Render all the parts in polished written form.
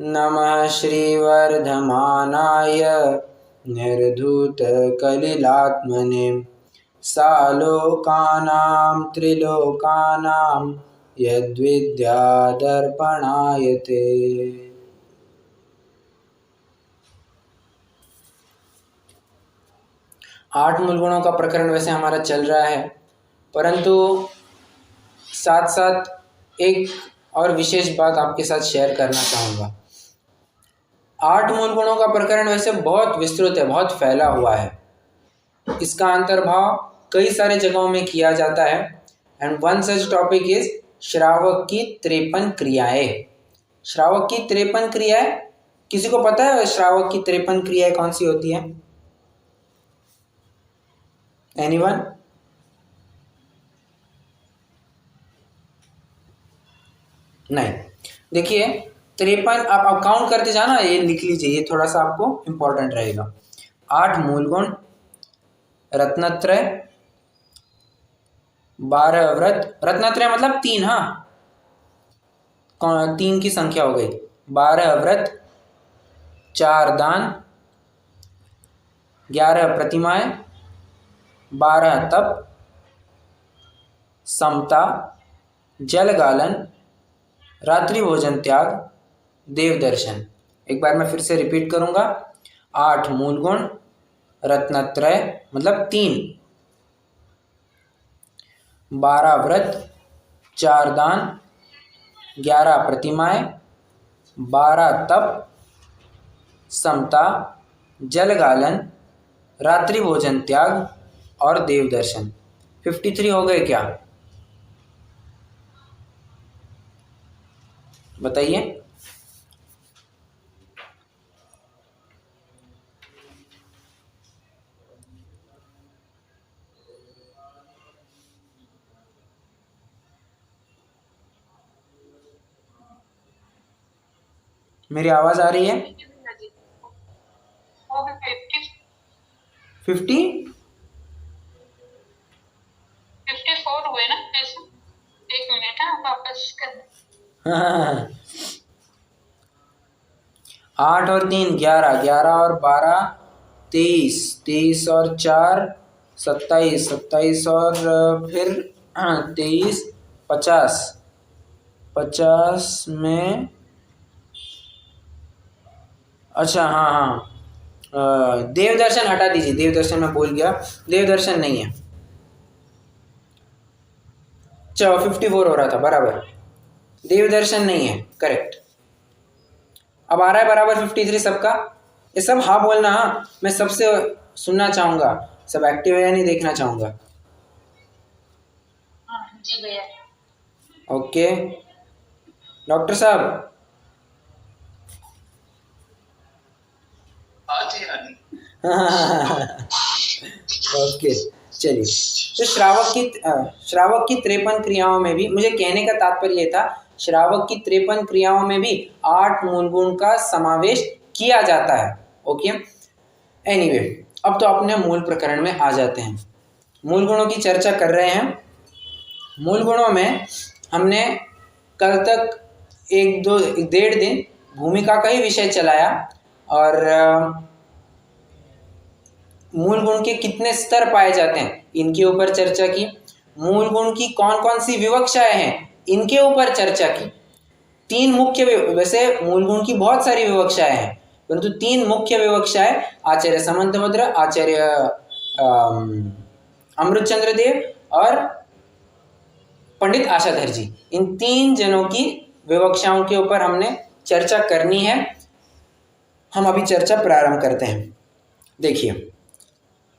नमः श्रीवर्धमानाय निर्धूतकलिलात्मने सालोकानां त्रिलोकानां यद्विद्यादर्पणायते। आठ मूल गुणों का प्रकरण वैसे हमारा चल रहा है, परंतु साथ साथ एक और विशेष बात आपके साथ शेयर करना चाहूँगा। आठ मूल गुणों का प्रकरण वैसे बहुत विस्तृत है, बहुत फैला हुआ है। इसका अंतर्भाव कई सारे जगहों में किया जाता है। And one such topic is श्रावक की 53 क्रियाएं। श्रावक की 53 क्रियाएं, किसी को पता है श्रावक की 53 क्रियाएं कौन सी होती है? एनीवन? नहीं। देखिए 53 आप काउंट करते जाना, ये लिख लीजिए, ये थोड़ा सा आपको इंपॉर्टेंट रहेगा। 8 मूल गुण, रत्नत्रय, 12 व्रत, रत्नत्रय मतलब 3, हाँ 3 की संख्या हो गई, 12 व्रत, 4 दान, 11 प्रतिमाएं, 12 तप, समता, जलगालन, रात्रि भोजन त्याग, देव दर्शन। एक बार मैं फिर से रिपीट करूंगा। 8 मूल गुण, रत्नत्रय मतलब 3, 12 व्रत, 4 दान, 11 प्रतिमाएं, 12 तप, समता, जलगालन, रात्रि भोजन त्याग और देव दर्शन। 53 हो गए क्या? बताइए। मेरी आवाज आ रही है? 50? 54 हुए ना? कैसे? एक मिनट, हाँ वापस कर। 8 और 3 11, 11 और 12 23, 23 और 4 27, 27 और फिर 23 50, 50 में, अच्छा हाँ, देव दर्शन हटा दीजिए, देव दर्शन मैं भूल गया, देव दर्शन नहीं है। चलो 54 हो रहा था, बराबर, देव दर्शन नहीं है, करेक्ट। अब आ रहा है बराबर 53 सबका? ये सब हाँ बोलना, हाँ मैं सबसे सुनना चाहूंगा, सब एक्टिव है या नहीं देखना चाहूंगा। जी भैया। ओके डॉक्टर साहब। ओके चलिए, तो श्रावक की 53 क्रियाओं में भी, मुझे कहने का तात्पर्य ये था, श्रावक की 53 क्रियाओं में भी 8 मूल गुण का समावेश किया जाता है। ओके एनीवे, अब तो अपने मूल प्रकरण में आ जाते हैं। मूल गुणों की चर्चा कर रहे हैं। मूल गुणों में हमने कल तक 1-1.5 दिन भूमिका का ही विषय चलाया और मूल गुण के कितने स्तर पाए जाते हैं इनके ऊपर चर्चा की। मूल गुण की कौन कौन सी विवक्षाएं हैं इनके ऊपर चर्चा की। 3 मुख्य, वैसे मूल गुण की बहुत सारी विवक्षाएं हैं, परंतु 3 मुख्य विवक्षाएं आचार्य समंतभद्र, आचार्य अमृतचंद्र देव और पंडित आशाधर जी, इन 3 जनों की विवक्षाओं के ऊपर हमने चर्चा करनी है। हम अभी चर्चा प्रारंभ करते हैं। देखिए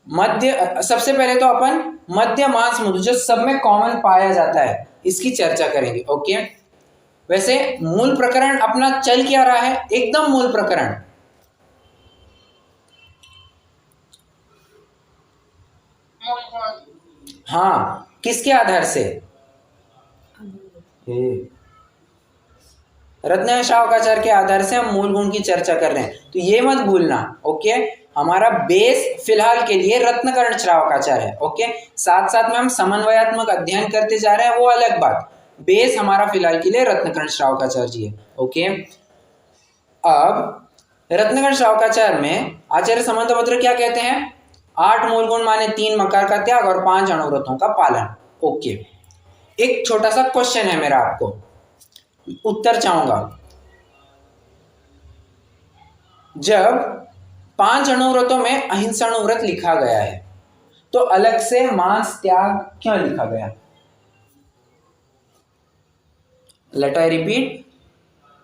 मध्य, सबसे पहले तो अपन मध्य मांस मुद्र जो सब में कॉमन पाया जाता है इसकी चर्चा करेंगे। ओके, वैसे मूल प्रकरण अपना चल क्या रहा है? एकदम मूल प्रकरण। हाँ, किसके आधार से? रत्न श्रावकाचार्य के आधार से हम मूल गुण की चर्चा कर रहे हैं, तो ये मत भूलना। ओके, हमारा बेस फिलहाल के लिए रत्नकर्ण श्रावकाचार्य है। ओके, साथ साथ में हम समन्वयात्मक अध्ययन करते जा रहे हैं, वो अलग बात। बेस हमारा फिलहाल के लिए रत्नकर्ण श्रावकाचार्य जी है। ओके, अब रत्नगण श्रावकाचार में आचार्य संबंधपत्र क्या कहते हैं? 8 मूल गुण माने 3 मकार का त्याग और 5 अनुव्रतों का पालन। ओके, एक छोटा सा क्वेश्चन है मेरा, आपको उत्तर चाहूंगा। जब 5 अनुव्रतों में अहिंसाणुव्रत लिखा गया है तो अलग से मांस त्याग क्यों लिखा गया? लेट आई रिपीट,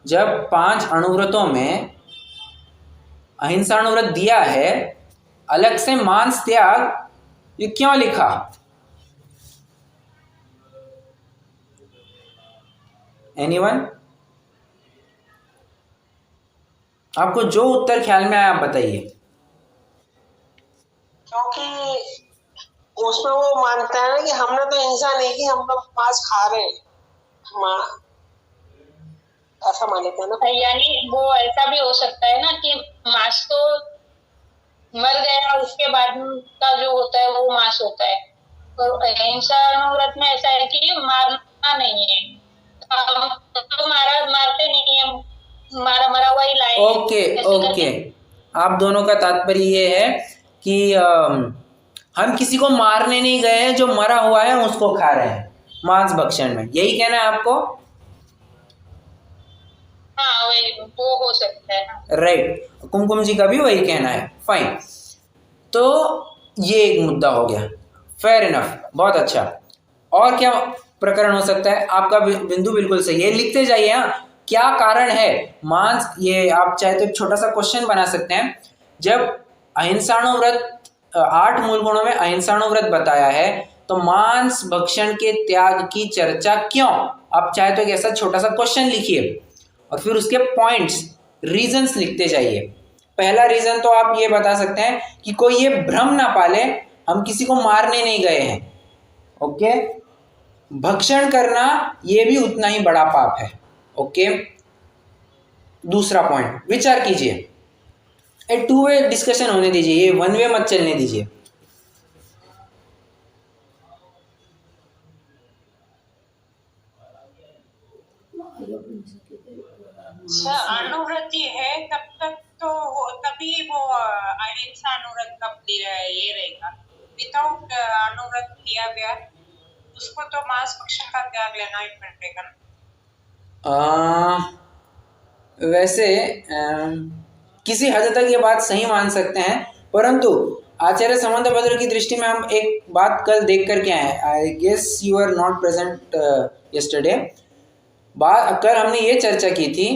जब 5 अनुव्रतों में अहिंसाणुव्रत दिया है, अलग से मांस त्याग ये क्यों लिखा? एनीवन? आपको जो उत्तर ख्याल में आया आप बताइए। क्योंकि उसमें वो मानता है ना कि हमने तो हिंसा नहीं की, हम लोग मांस खा रहे हैं, ऐसा मान लेते हैं ना। यानी वो ऐसा भी हो सकता है ना कि मांस तो मर गया, उसके बाद का जो होता है वो मांस होता है। तो अहिंसाणुव्रत में ऐसा है कि मारना नहीं है, तो मारते नहीं है, मरा हुआ ही लाए। ओके, आप दोनों का तात्पर्य ये है कि हम किसी को मारने नहीं गए हैं, जो मरा हुआ है उसको खा रहे हैं मांस भक्षण में, यही कहना है आपको? हाँ, वो हो सकता है। राइट, कुमकुम जी का भी वही कहना है। फाइन, तो ये एक मुद्दा हो गया। फेयर इनफ, बहुत अच्छा। और क्या प्रकरण हो सकता है? आपका बिंदु बिल्कुल सही है, लिखते जाइए। हाँ, क्या कारण है मांस, ये आप चाहे तो एक छोटा सा क्वेश्चन बना सकते हैं। जब अहिंसाणुव्रत 8 मूल गुणों में अहिंसाणुव्रत बताया है तो मांस भक्षण के त्याग की चर्चा क्यों? आप चाहे तो एक ऐसा छोटा सा क्वेश्चन लिखिए और फिर उसके पॉइंट्स, रीजंस लिखते जाइए। पहला रीजन तो आप ये बता सकते हैं कि कोई ये भ्रम ना पाले हम किसी को मारने नहीं गए हैं। ओके, भक्षण करना ये भी उतना ही बड़ा पाप है। ओके, दूसरा पॉइंट विचार कीजिए, एक 2 वे डिस्कशन होने दीजिए, ये 1 वे मत चलने दीजिए। अनुव्रति है तब तक तो तभी वो अहिंसा अनुव्रत का ये रहेगा। विदाउट अनुव्रत किया गया उसको तो मांस भक्षण का त्याग लेना ही पड़ेगा ना। वैसे किसी हद तक ये बात सही मान सकते हैं, परंतु आचार्य संबंधपत्र की दृष्टि में हम एक बात कल देख करके आए। I guess you are not present yesterday. कल हमने ये चर्चा की थी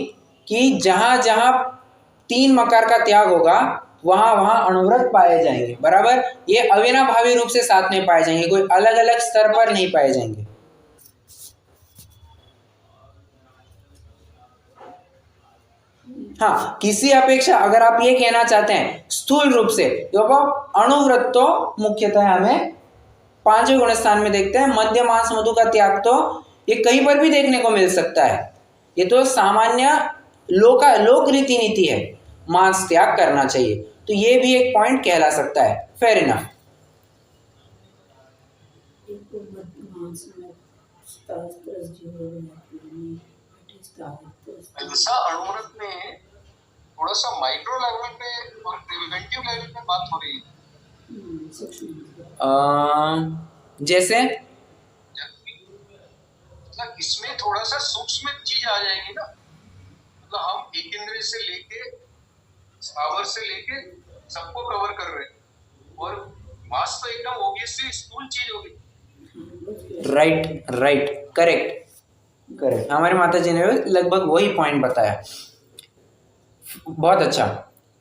कि जहाँ जहाँ 3 मकार का त्याग होगा वहाँ वहाँ अनुव्रत पाए जाएंगे, बराबर। ये अविनाभावी रूप से साथ में पाए जाएंगे, कोई अलग अलग स्तर पर नहीं पाए जाएंगे। हाँ, किसी अपेक्षा अगर आप ये कहना चाहते हैं स्थूल रूप से, तो अनुव्रत तो मुख्यतः हमें 5वें गुण स्थान में देखते हैं। मध्य मांस मधु का त्याग तो ये कहीं पर भी देखने को मिल सकता है, ये तो सामान्य लोक रीति नीति है, मांस त्याग करना चाहिए, तो ये भी एक पॉइंट कहला सकता है। Fair enough. ऐसा अनुव्रत में थोड़ा सा माइक्रो लेवल पे और प्रिवेंटिव लेवल पे बात हो रही है। जैसे मतलब इसमें थोड़ा सा सूक्ष्म चीज आ जाएगी ना, मतलब हम एक इंद्रिय से लेके स्थावर से लेके सबको कवर कर रहे हैं, और मास तो एकदम ऑब्वियसली स्थूल चीज होगी। Right, correct. हमारी माता जी ने लगभग वही पॉइंट बताया। बहुत अच्छा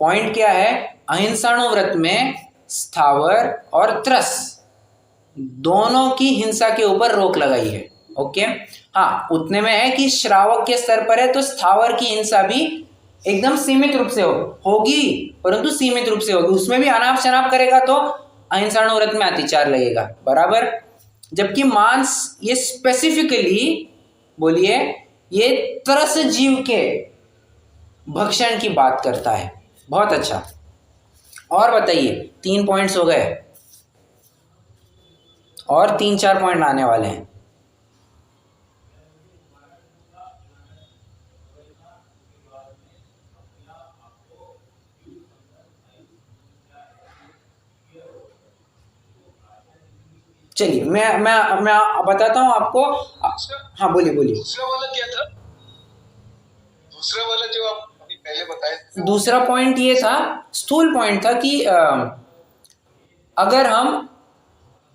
पॉइंट। क्या है? अहिंसाणुव्रत में स्थावर और त्रस दोनों की हिंसा के ऊपर रोक लगाई है। ओके, हाँ, उतने में है कि श्रावक के स्तर पर है तो स्थावर की हिंसा भी एकदम सीमित रूप से होगी, परंतु सीमित रूप से होगी। उसमें भी अनाप शनाप करेगा तो अहिंसाणुव्रत में अतिचार लगेगा, बराबर। जबकि मांस ये स्पेसिफिकली बोलिए ये त्रस जीव के भक्षण की बात करता है। बहुत अच्छा। और बताइए, 3 पॉइंट्स हो गए और 3-4 पॉइंट आने वाले हैं। चलिए मैं बताता हूँ आपको। हाँ बोलिए बोलिए। दूसरा वाला क्या था? दूसरा वाला जो आप अभी पहले बताए थे, दूसरा पॉइंट ये था, स्थूल पॉइंट था कि अगर हम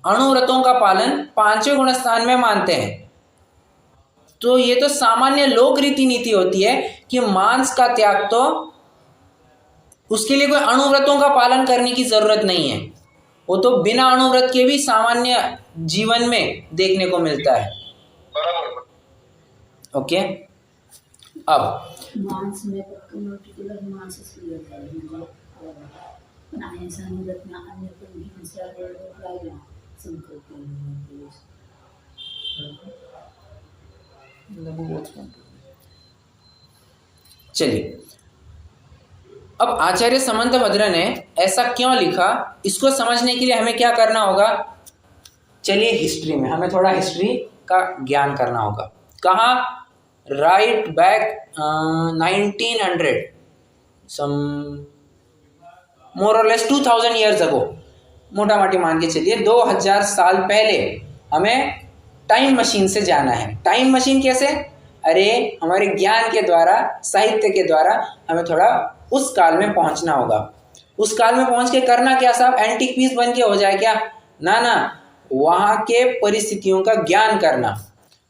अणुव्रतों का पालन पांचवें गुणस्थान में मानते हैं तो ये तो सामान्य लोक रीति नीति होती है कि मांस का त्याग तो उसके लिए कोई अणुव्रतों का पालन करने की जरूरत नहीं है, वो तो बिना अणुव्रत के भी सामान्य जीवन में देखने को मिलता है। बराबर। ओके, अब मांस में पर्टिकुलर मांस असली होता है पण अहिंसानुगतना अन्य पण हिंसा लागला संकल्प चलिए, अब आचार्य समंतभद्र ने ऐसा क्यों लिखा, इसको समझने के लिए हमें क्या करना होगा? चलिए हिस्ट्री में हमें थोड़ा हिस्ट्री का ज्ञान करना होगा। कहाँ? राइट बैक 1900 सम मोर और लेस 2000 ईयर्स अगो, मोटा मोटी मान के चलिए 2000 साल पहले हमें टाइम मशीन से जाना है। टाइम मशीन कैसे? अरे हमारे ज्ञान के द्वारा, साहित्य के द्वारा हमें थोड़ा उस काल में पहुंचना होगा। उस काल में पहुंच के करना क्या साहब? एंटीक पीस बन के हो जाए क्या? ना ना, वहाँ के परिस्थितियों का ज्ञान करना।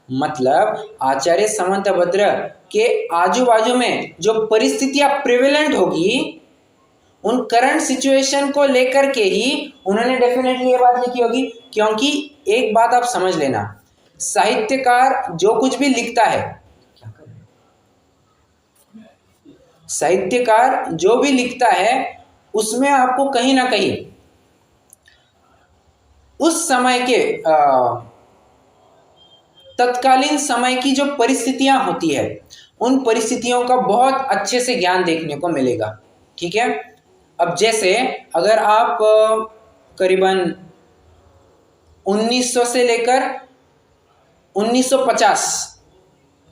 मतलब आचार्य समंतभद्र के आजू बाजू में जो परिस्थितियां प्रिवेलेंट होगी, उन करंट सिचुएशन को लेकर के ही उन्होंने डेफिनेटली ये बात लिखी होगी। क्योंकि एक बात आप समझ लेना, साहित्यकार जो कुछ भी लिखता है, साहित्यकार जो भी लिखता है उसमें आपको कहीं ना कहीं उस समय के तत्कालीन समय की जो परिस्थितियां होती है, उन परिस्थितियों का बहुत अच्छे से ज्ञान देखने को मिलेगा। ठीक है, अब जैसे अगर आप करीबन 1900 से लेकर 1950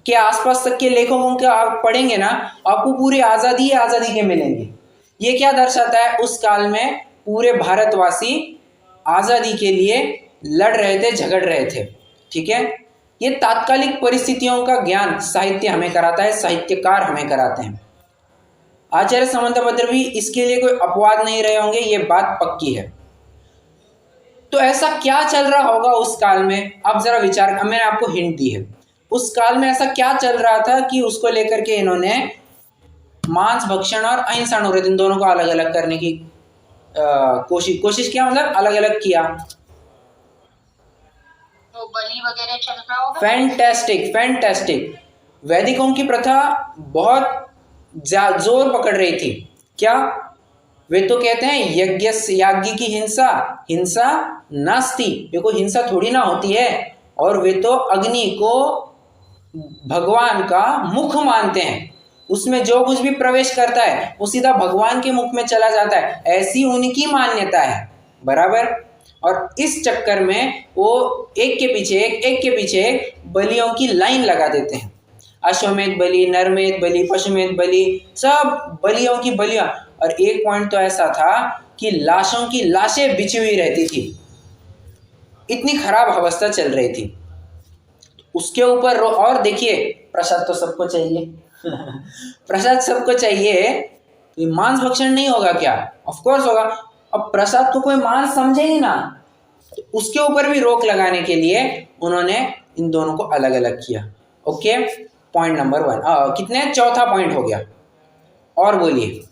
के आसपास तक के लेखकों के आप पढ़ेंगे ना, आपको पूरी आज़ादी के मिलेंगे। ये क्या दर्शाता है? उस काल में पूरे भारतवासी आज़ादी के लिए लड़ रहे थे, झगड़ रहे थे। ठीक है, ये तात्कालिक परिस्थितियों का ज्ञान साहित्य हमें कराता है, साहित्यकार हमें कराते हैं। आचार्य समंतभद्र भी इसके लिए कोई अपवाद नहीं रहे होंगे, ये बात पक्की है। तो ऐसा क्या चल रहा होगा उस काल में? आप जरा विचार, मैंने आपको हिंट दी है, उस काल में ऐसा क्या चल रहा था कि उसको लेकर के इन्होंने मांस भक्षण और अहिंसानुव्रत इन दोनों को अलग अलग करने की कोशिश किया, मतलब अलग अलग किया। तो बलि वगैरह चल रहा होगा। फैंटास्टिक। वैदिकों की प्रथा बहुत जोर पकड़ रही थी। क्या? वे तो कहते हैं याज्ञ की हिंसा नास्ति, देखो हिंसा थोड़ी ना होती है। और वे तो अग्नि को भगवान का मुख मानते हैं, उसमें जो कुछ भी प्रवेश करता है वो सीधा भगवान के मुख में चला जाता है, ऐसी उनकी मान्यता है। बराबर। और इस चक्कर में वो एक के पीछे एक बलियों की लाइन लगा देते हैं। अश्वमेध बलि, नरमेध बलि, पशुमेध बलि, सब बलियों की बलियां। और एक पॉइंट तो ऐसा था कि लाशों की लाशें बिछी हुई रहती थी, इतनी खराब अवस्था चल रही थी। उसके ऊपर और देखिए, प्रसाद तो सबको चाहिए प्रसाद सबको चाहिए, तो मांस भक्षण नहीं होगा क्या? ऑफ कोर्स होगा। अब प्रसाद को कोई मांस समझे ही ना, तो उसके ऊपर भी रोक लगाने के लिए उन्होंने इन दोनों को अलग अलग किया। ओके, पॉइंट नंबर 1 कितने? चौथा पॉइंट हो गया। और बोलिए।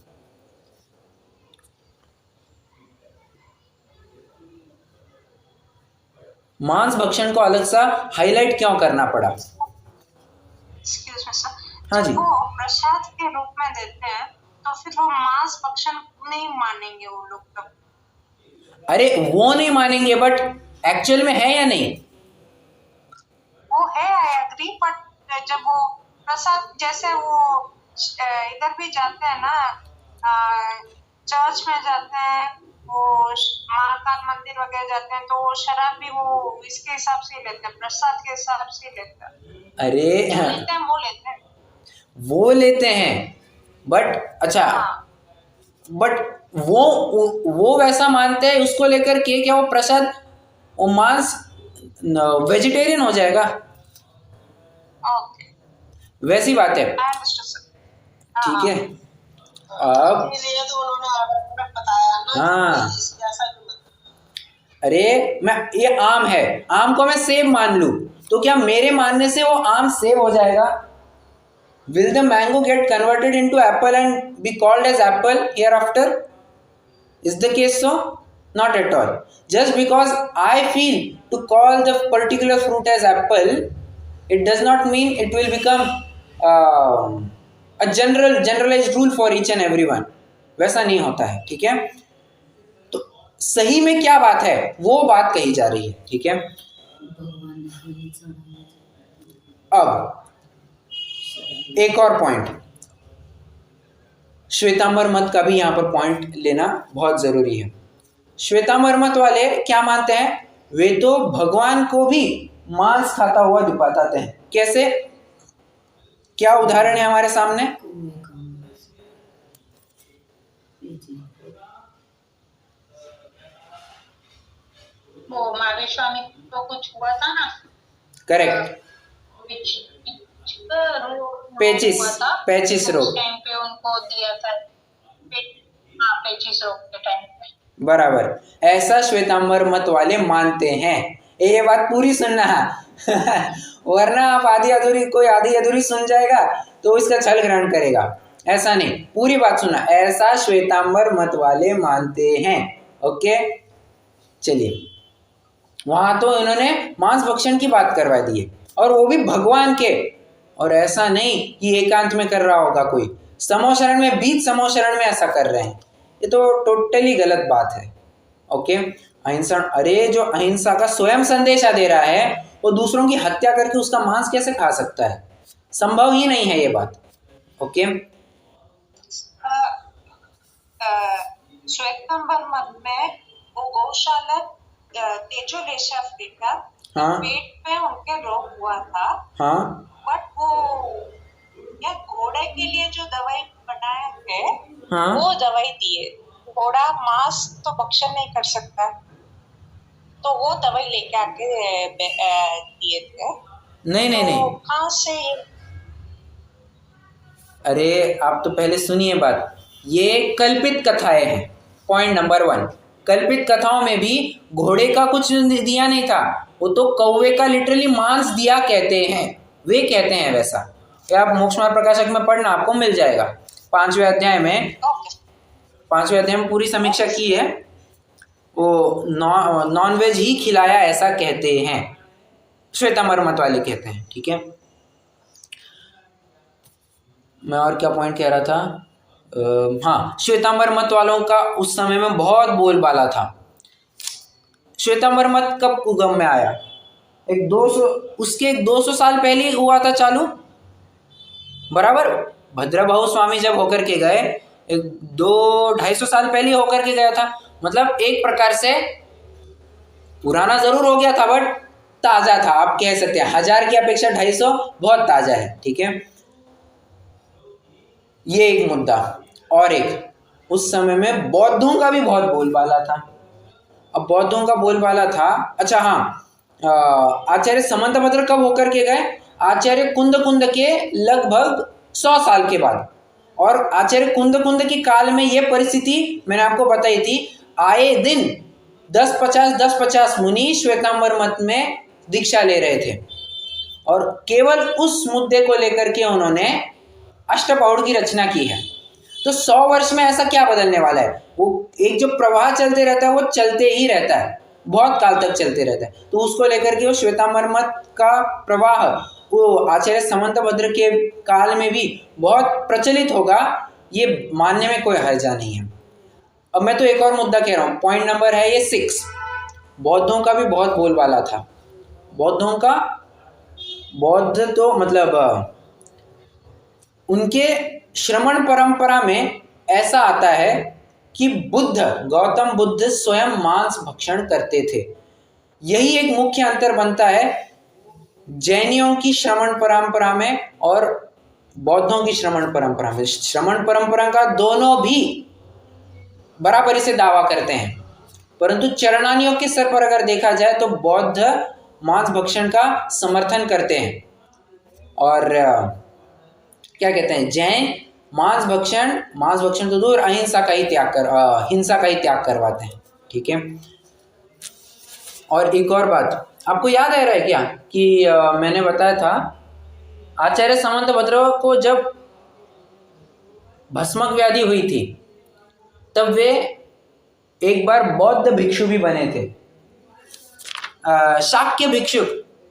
मांस भक्षण को अलग सा हाईलाइट क्यों करना पड़ा? एक्सक्यूज मी सर, हाँ जी। जब वो प्रसाद के रूप में देते हैं तो फिर वो मांस भक्षण नहीं मानेंगे वो लोग तब? अरे वो नहीं मानेंगे, बट एक्चुअल में है या नहीं? वो है, आई एग्री, बट जब वो प्रसाद जैसे वो इधर भी जाते हैं ना, चर्च में जाते हैं, वो महाकाल मंदिर वगैरह जाते हैं, तो वो शराब भी वो इसके हिसाब से ही लेते हैं, प्रसाद के हिसाब से ही लेते हैं। अरे लेते हैं, वो लेते हैं, बट अच्छा, बट वो वैसा मानते हैं उसको लेकर के क्या वो प्रसाद वो मांस वेजिटेरियन हो जाएगा। ओके, वैसी बात है, आई अंडरस्टूड सर। ठीक है। अब इसीलिए तो उन्होंने आर्डर में बताया ना हाँ। कि इसका ऐसा भी मत। अरे मैं, ये आम है, आम को मैं सेब मान लूं तो क्या मेरे मानने से वो आम सेब हो जाएगा? Will the mango get converted into apple and be called as apple hereafter? Is the case so? Not at all. Just because I feel to call the particular fruit as apple, it does not mean it will become a generalized rule for each and everyone. वैसा नहीं होता है, ठीक है। तो सही में क्या बात है वो बात कही जा रही है, ठीक है। भगवान ने अहिंसा नाम अब एक और पॉइंट, श्वेतांबर मत का भी यहाँ पर पॉइंट लेना बहुत जरूरी है। श्वेतांबर मत वाले क्या मानते हैं? वे तो भगवान को भी मांस खाता हुआ दिखाते हैं। कैसे? क्या उदाहरण है हमारे सामने? वो महावीर स्वामी को कुछ हुआ था ना, करेक्ट, पेचिस रोग। उस टाइम पे उनको दिया था। हाँ, पेचिस रोग के टाइम पे। बराबर, ऐसा श्वेतांबर मत वाले मानते हैं। ये बात पूरी सुनना है वरना आप कोई आधी अधूरी सुन जाएगा तो इसका छल ग्रहण करेगा। ऐसा नहीं, पूरी बात सुनना। ऐसा श्वेतांबर मत वाले मानते हैं। ओके, चलिए, वहां तो इन्होंने मांस भक्षण की बात करवा दी है, और वो भी भगवान के। और ऐसा नहीं कि एकांत में कर रहा होगा कोई, समोशरण में, बीच समोशरण में ऐसा कर रहे हैं। ये तो टोटली गलत बात है। ओके, अहिंसा, अरे जो अहिंसा का स्वयं संदेशा दे रहा है वो दूसरों की हत्या करके उसका मांस कैसे खा सकता है? संभव ही नहीं है ये बात। ओके, श्वेतांबर मत में वो गौशाला तेजोलेशा अफ्रीका, हाँ पेट में उनके रोग हुआ था। हाँ बट वो या घोड़े के लिए जो दवाई बनाए थे, हाँ, वो दवाई दिए। घोड़ा मांस तो भक्षण नहीं कर सकता, तो वो दवाई लेके आके दिए थे। नहीं नहीं नहीं, कहाँ से? अरे आप तो पहले सुनिए बात। ये कल्पित कथाएं हैं, पॉइंट नंबर 1। कल्पित कथाओं में भी घोड़े का कुछ दिया नहीं था, वो तो कौवे का लिटरली मांस दिया कहते हैं, वे कहते हैं वैसा। क्या आप मोक्ष मार्ग प्रकाशक में पढ़ना, आपको मिल जाएगा। 5वें अध्याय में, 5वें अध्याय में पूरी समीक्षा की है। वो नॉन वेज ही खिलाया ऐसा कहते हैं, श्वेतांबर मत वाले कहते हैं, ठीक है। मैं और क्या पॉइंट कह रहा था? हाँ, श्वेतांबर मत वालों का उस समय में बहुत बोलबाला था। श्वेतांबर मत कब उगम में आया? उसके 200 साल पहले हुआ था चालू, बराबर। भद्रभाऊ स्वामी जब होकर के गए, 200-250 साल पहले होकर के गया था। मतलब एक प्रकार से पुराना जरूर हो गया था, बट ताजा था, आप कह सकते हैं। 1000 की अपेक्षा 250 बहुत ताजा है, ठीक है। ये एक मुद्दा। और एक, उस समय में बौद्धों का भी बहुत बोलबाला था। अब बौद्धों का बोलबाला था, अच्छा हाँ, आचार्य समंतभद्र कब होकर के गए? आचार्य कुंद के लगभग 100 साल के बाद। और आचार्य कुंद के काल में यह परिस्थिति मैंने आपको बताई थी। आए दिन 10-50 मुनि श्वेतांबर मत में दीक्षा ले रहे थे, और केवल उस मुद्दे को लेकर के उन्होंने अष्टपौड़ की रचना की है। तो 100 वर्ष में ऐसा क्या बदलने वाला है? वो एक जो प्रवाह चलते रहता है वो चलते ही रहता है, बहुत काल तक चलते रहता है। तो उसको लेकर के वो श्वेतांबर मत का प्रवाह वो आचार्य समंतभद्र के काल में भी बहुत प्रचलित होगा, ये मानने में कोई हर्जा नहीं है। अब मैं तो एक और मुद्दा कह रहा हूँ, पॉइंट नंबर है ये 6। बौद्धों का भी बहुत बोलबाला था। बौद्धों का, बौद्ध तो मतलब उनके श्रमण परंपरा में ऐसा आता है कि गौतम बुद्ध स्वयं मांस भक्षण करते थे। यही एक मुख्य अंतर बनता है जैनियों की श्रमण परंपरा में और बौद्धों की श्रमण परंपरा में। श्रमण परंपरा का दोनों भी बराबरी से दावा करते हैं, परंतु चरणानियों के स्तर पर अगर देखा जाए तो बौद्ध मांस भक्षण का समर्थन करते हैं, और क्या कहते हैं, जैन मांस भक्षण तो दूर, हिंसा का ही त्याग करवाते हैं। ठीक है। और एक और बात आपको याद आ रहा है क्या कि मैंने बताया था आचार्य सामंतभद्र को जब भस्मक व्याधि हुई थी तब वे एक बार बौद्ध भिक्षु भी बने थे, शाक्य भिक्षु।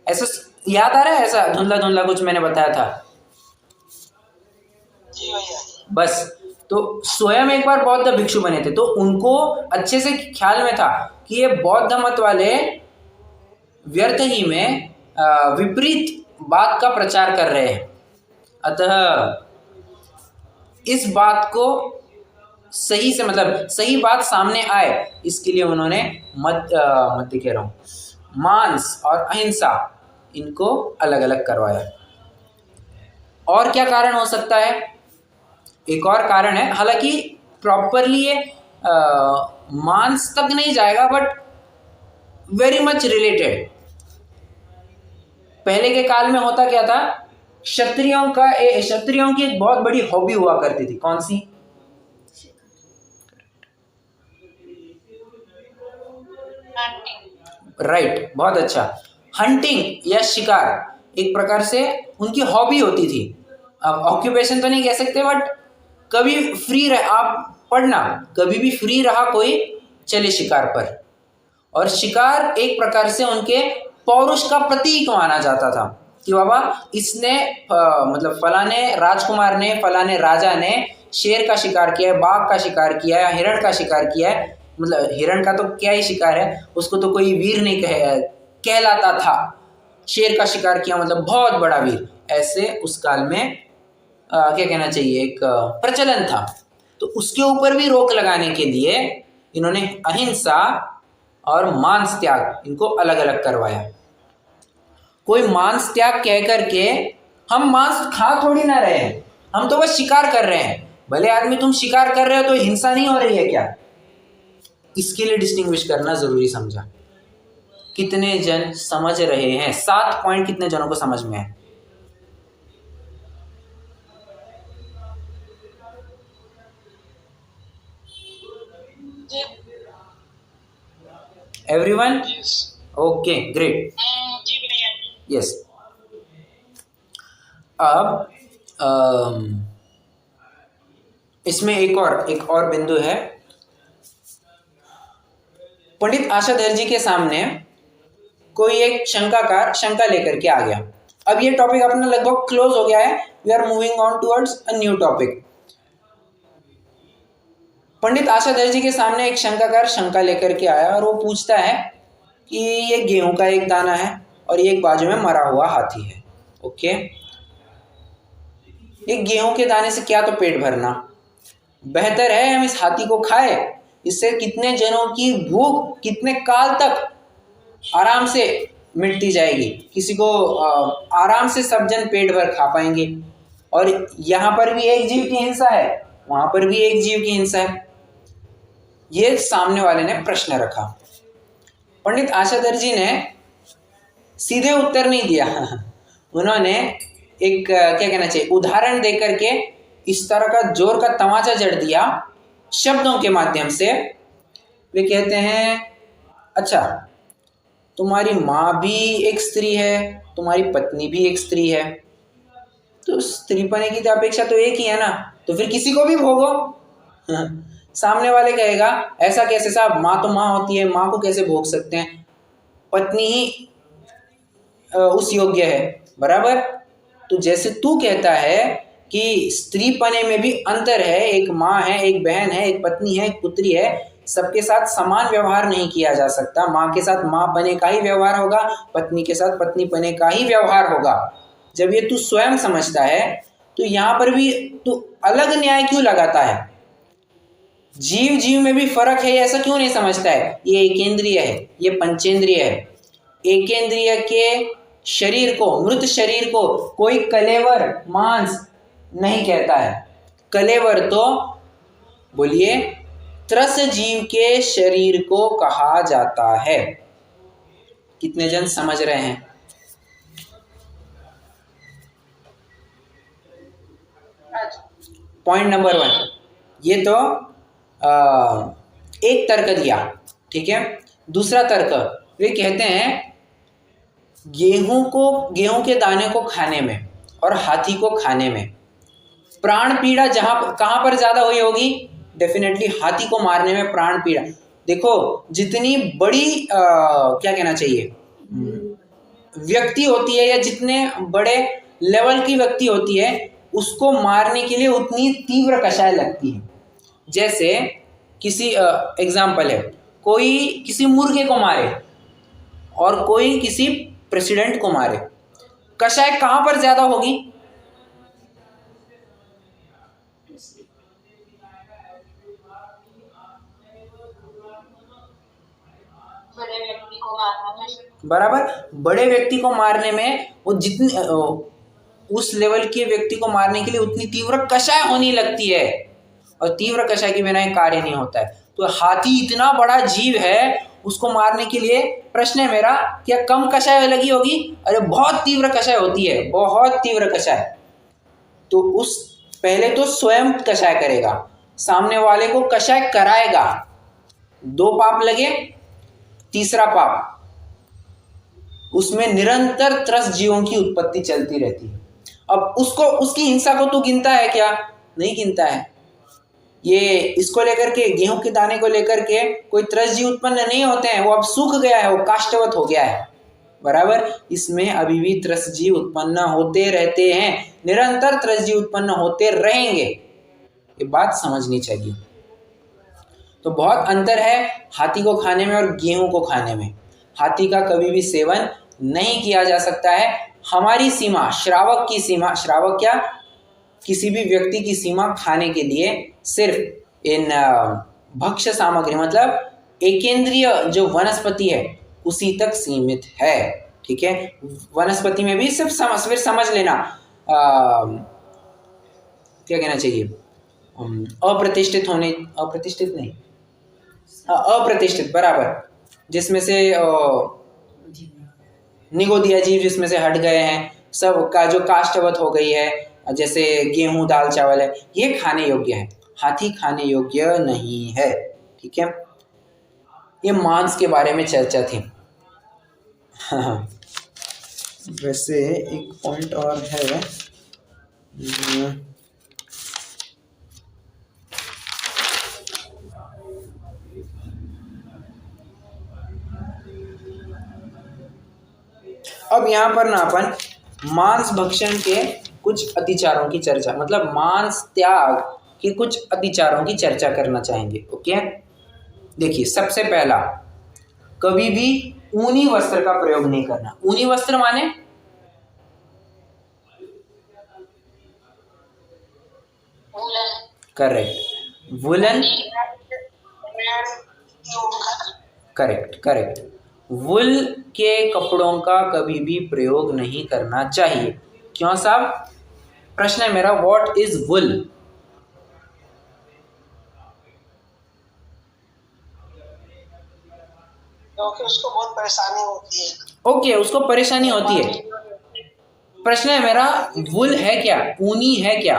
ऐसा याद आ रहा है? ऐसा धुंधला धुंधला कुछ मैंने बताया था। जी भैया। बस, तो स्वयं एक बार बौद्ध भिक्षु बने थे, तो उनको अच्छे से ख्याल में था कि ये बौद्ध मत वाले व्यर्थ ही में विपरीत बात का प्रचार कर रहे हैं। अतः इस बात को सही से, मतलब सही बात सामने आए, इसके लिए उन्होंने मांस और अहिंसा इनको अलग अलग करवाया। और क्या कारण हो सकता है? एक और कारण है, हालांकि प्रॉपरली ये मांस तक नहीं जाएगा, बट वेरी मच रिलेटेड। पहले के काल में होता क्या था, क्षत्रियों की एक बहुत बड़ी हॉबी हुआ करती थी। कौन सी? राइट, बहुत अच्छा। हंटिंग या शिकार एक प्रकार से उनकी हॉबी होती थी। अब ऑक्यूपेशन तो नहीं कह सकते, बट कभी फ्री रहे, आप पढ़ना, कभी भी फ्री रहा कोई, चले शिकार पर। और शिकार एक प्रकार से उनके पौरुष का प्रतीक माना जाता था कि बाबा इसने मतलब फलाने राजकुमार ने, फलाने राजा ने शेर का शिकार किया है, बाघ का शिकार किया है, हिरण का शिकार किया है। मतलब हिरण का तो क्या ही शिकार है, उसको तो कोई वीर नहीं कहलाता था। शेर का शिकार किया मतलब बहुत बड़ा वीर। ऐसे उस काल में क्या कहना चाहिए, एक प्रचलन था। तो उसके ऊपर भी रोक लगाने के लिए इन्होंने अहिंसा और मांस त्याग इनको अलग अलग करवाया। कोई मांस त्याग कह करके हम मांस खा थोड़ी ना रहे हैं, हम तो बस शिकार कर रहे हैं। भले आदमी तुम शिकार कर रहे हो तो हिंसा नहीं हो रही है क्या? इसके लिए डिस्टिंग्विश करना जरूरी समझा। कितने जन समझ रहे हैं? 7 पॉइंट कितने जनों को समझ में है? एवरीवन? Okay, great. यस। अब इसमें एक और बिंदु है। पंडित आशाधर जी के सामने कोई एक शंका लेकर के आ गया। अब ये टॉपिक अपना लगभग क्लोज हो गया है। We are moving on towards a new topic. Pandit Ashadhar ji के सामने एक शंका लेकर के आया और वो पूछता है कि ये गेहूं का एक दाना है और ये एक बाजू में मरा हुआ हाथी है। ओके, एक गेहूं के दाने से क्या तो पेट भरना, बेहतर है हम इस हाथी को खाए। इससे कितने जनों की भूख कितने काल तक आराम से मिटती जाएगी। किसी को आराम से सब जन पेट भर खा पाएंगे। और यहाँ पर भी एक जीव की हिंसा है, वहां पर भी एक जीव की हिंसा है। ये सामने वाले ने प्रश्न रखा। पंडित आशाधर जी ने सीधे उत्तर नहीं दिया। उन्होंने एक क्या कहना चाहिए, उदाहरण देकर के इस तरह का जोर का तमाचा जड़ दिया शब्दों के माध्यम से। वे कहते हैं, अच्छा तुम्हारी माँ भी एक स्त्री है, तुम्हारी पत्नी भी एक स्त्री है, तो स्त्री पने की अपेक्षा तो एक ही है ना, तो फिर किसी को भी भोगो। सामने वाले कहेगा ऐसा कैसे साहब, माँ तो माँ होती है, माँ को कैसे भोग सकते हैं, पत्नी ही उस योग्य है। बराबर। तो जैसे तू कहता है कि स्त्री पने में भी अंतर है, एक माँ है, एक बहन है, एक पत्नी है, एक पुत्री है, सबके साथ समान व्यवहार नहीं किया जा सकता। माँ के साथ माँ पने का ही व्यवहार होगा, पत्नी के साथ पत्नी पने का ही व्यवहार होगा। जब ये तू स्वयं समझता है तो यहाँ पर भी तू अलग न्याय क्यों लगाता है? जीव जीव में भी फर्क है, ऐसा क्यों नहीं समझता है? ये एकेंद्रिय है, ये पंचेंद्रिय है। एकेंद्रिय के शरीर को, मृत शरीर को कोई कलेवर मांस नहीं कहता है। कलेवर तो बोलिए त्रस जीव के शरीर को कहा जाता है? कितने जन समझ रहे हैं? पॉइंट नंबर 1, ये तो एक तर्क दिया, ठीक है। दूसरा तर्क वे कहते हैं गेहूं के दाने को खाने में और हाथी को खाने में प्राण पीड़ा कहाँ पर ज्यादा हुई होगी? डेफिनेटली हाथी को मारने में प्राण पीड़ा। देखो जितनी बड़ी क्या कहना चाहिए व्यक्ति होती है या जितने बड़े लेवल की व्यक्ति होती है उसको मारने के लिए उतनी तीव्र कषाय लगती है। जैसे किसी एग्जाम्पल है, कोई किसी मुर्गे को मारे और कोई किसी प्रेसिडेंट को मारे, कषाय कहाँ पर ज्यादा होगी? बड़े व्यक्ति को मारने में। बराबर, बड़े व्यक्ति को मारने में वो जितनी उस लेवल के व्यक्ति को मारने के लिए उतनी तीव्र कषाय होने लगती है और तीव्र कषाय के बिना एक कार्य नहीं होता है। तो हाथी इतना बड़ा जीव है, उसको मारने के लिए प्रश्न है मेरा, क्या कम कषाय लगी होगी? अरे बहुत तीव्र कषाय होती है, बहुत तीव्र कषाय। तो उस पहले तो स्वयं कषाय करेगा, सामने वाले को कषाय कराएगा, 2 पाप लगे। तीसरा पाप, उसमें निरंतर त्रस जीवों की उत्पत्ति चलती रहती है। अब उसकी हिंसा को तू गिनता है क्या? नहीं गिनता है। ये इसको लेकर के, गेहूं के दाने को लेकर के कोई त्रस जीव उत्पन्न नहीं होते हैं, वो अब सूख गया है, वो काष्ठवत हो गया है। बराबर, इसमें अभी भी त्रस जीव उत्पन्न होते रहते हैं, निरंतर त्रस जीव उत्पन्न होते रहेंगे, ये बात समझनी चाहिए। तो बहुत अंतर है हाथी को खाने में और गेहूं को खाने में। हाथी का कभी भी सेवन नहीं किया जा सकता है। हमारी सीमा, श्रावक की सीमा, श्रावक क्या, किसी भी व्यक्ति की सीमा खाने के लिए सिर्फ इन भक्ष्य सामग्री मतलब एकेंद्रीय जो वनस्पति है उसी तक सीमित है, ठीक है। वनस्पति में भी सिर्फ समझ लेना क्या कहना चाहिए, अप्रतिष्ठित, बराबर, जिसमें से निगोदिया जीव जिसमें से हट गए हैं, सब का जो काष्ठवत हो गई है, जैसे गेहूं दाल चावल है, ये खाने योग्य है। हाथी खाने योग्य नहीं है, ठीक है। ये मांस के बारे में चर्चा थी। हाँ, वैसे एक पॉइंट और है, अब यहाँ पर ना अपन मांस भक्षण के कुछ अतिचारों की चर्चा, मतलब मांस त्याग के कुछ अतिचारों की चर्चा करना चाहेंगे। ओके, देखिए, सबसे पहला, कभी भी ऊनी वस्त्र का प्रयोग नहीं करना। ऊनी वस्त्र माने करेक्ट, वुलन, करेक्ट, वुल के कपड़ों का कभी भी प्रयोग नहीं करना चाहिए। क्यों साहब? प्रश्न है मेरा, व्हाट इज वुल? क्योंकि उसको बहुत परेशानी होती है। ओके, उसको परेशानी होती है। प्रश्न है मेरा, वुल है क्या, ऊनी है क्या?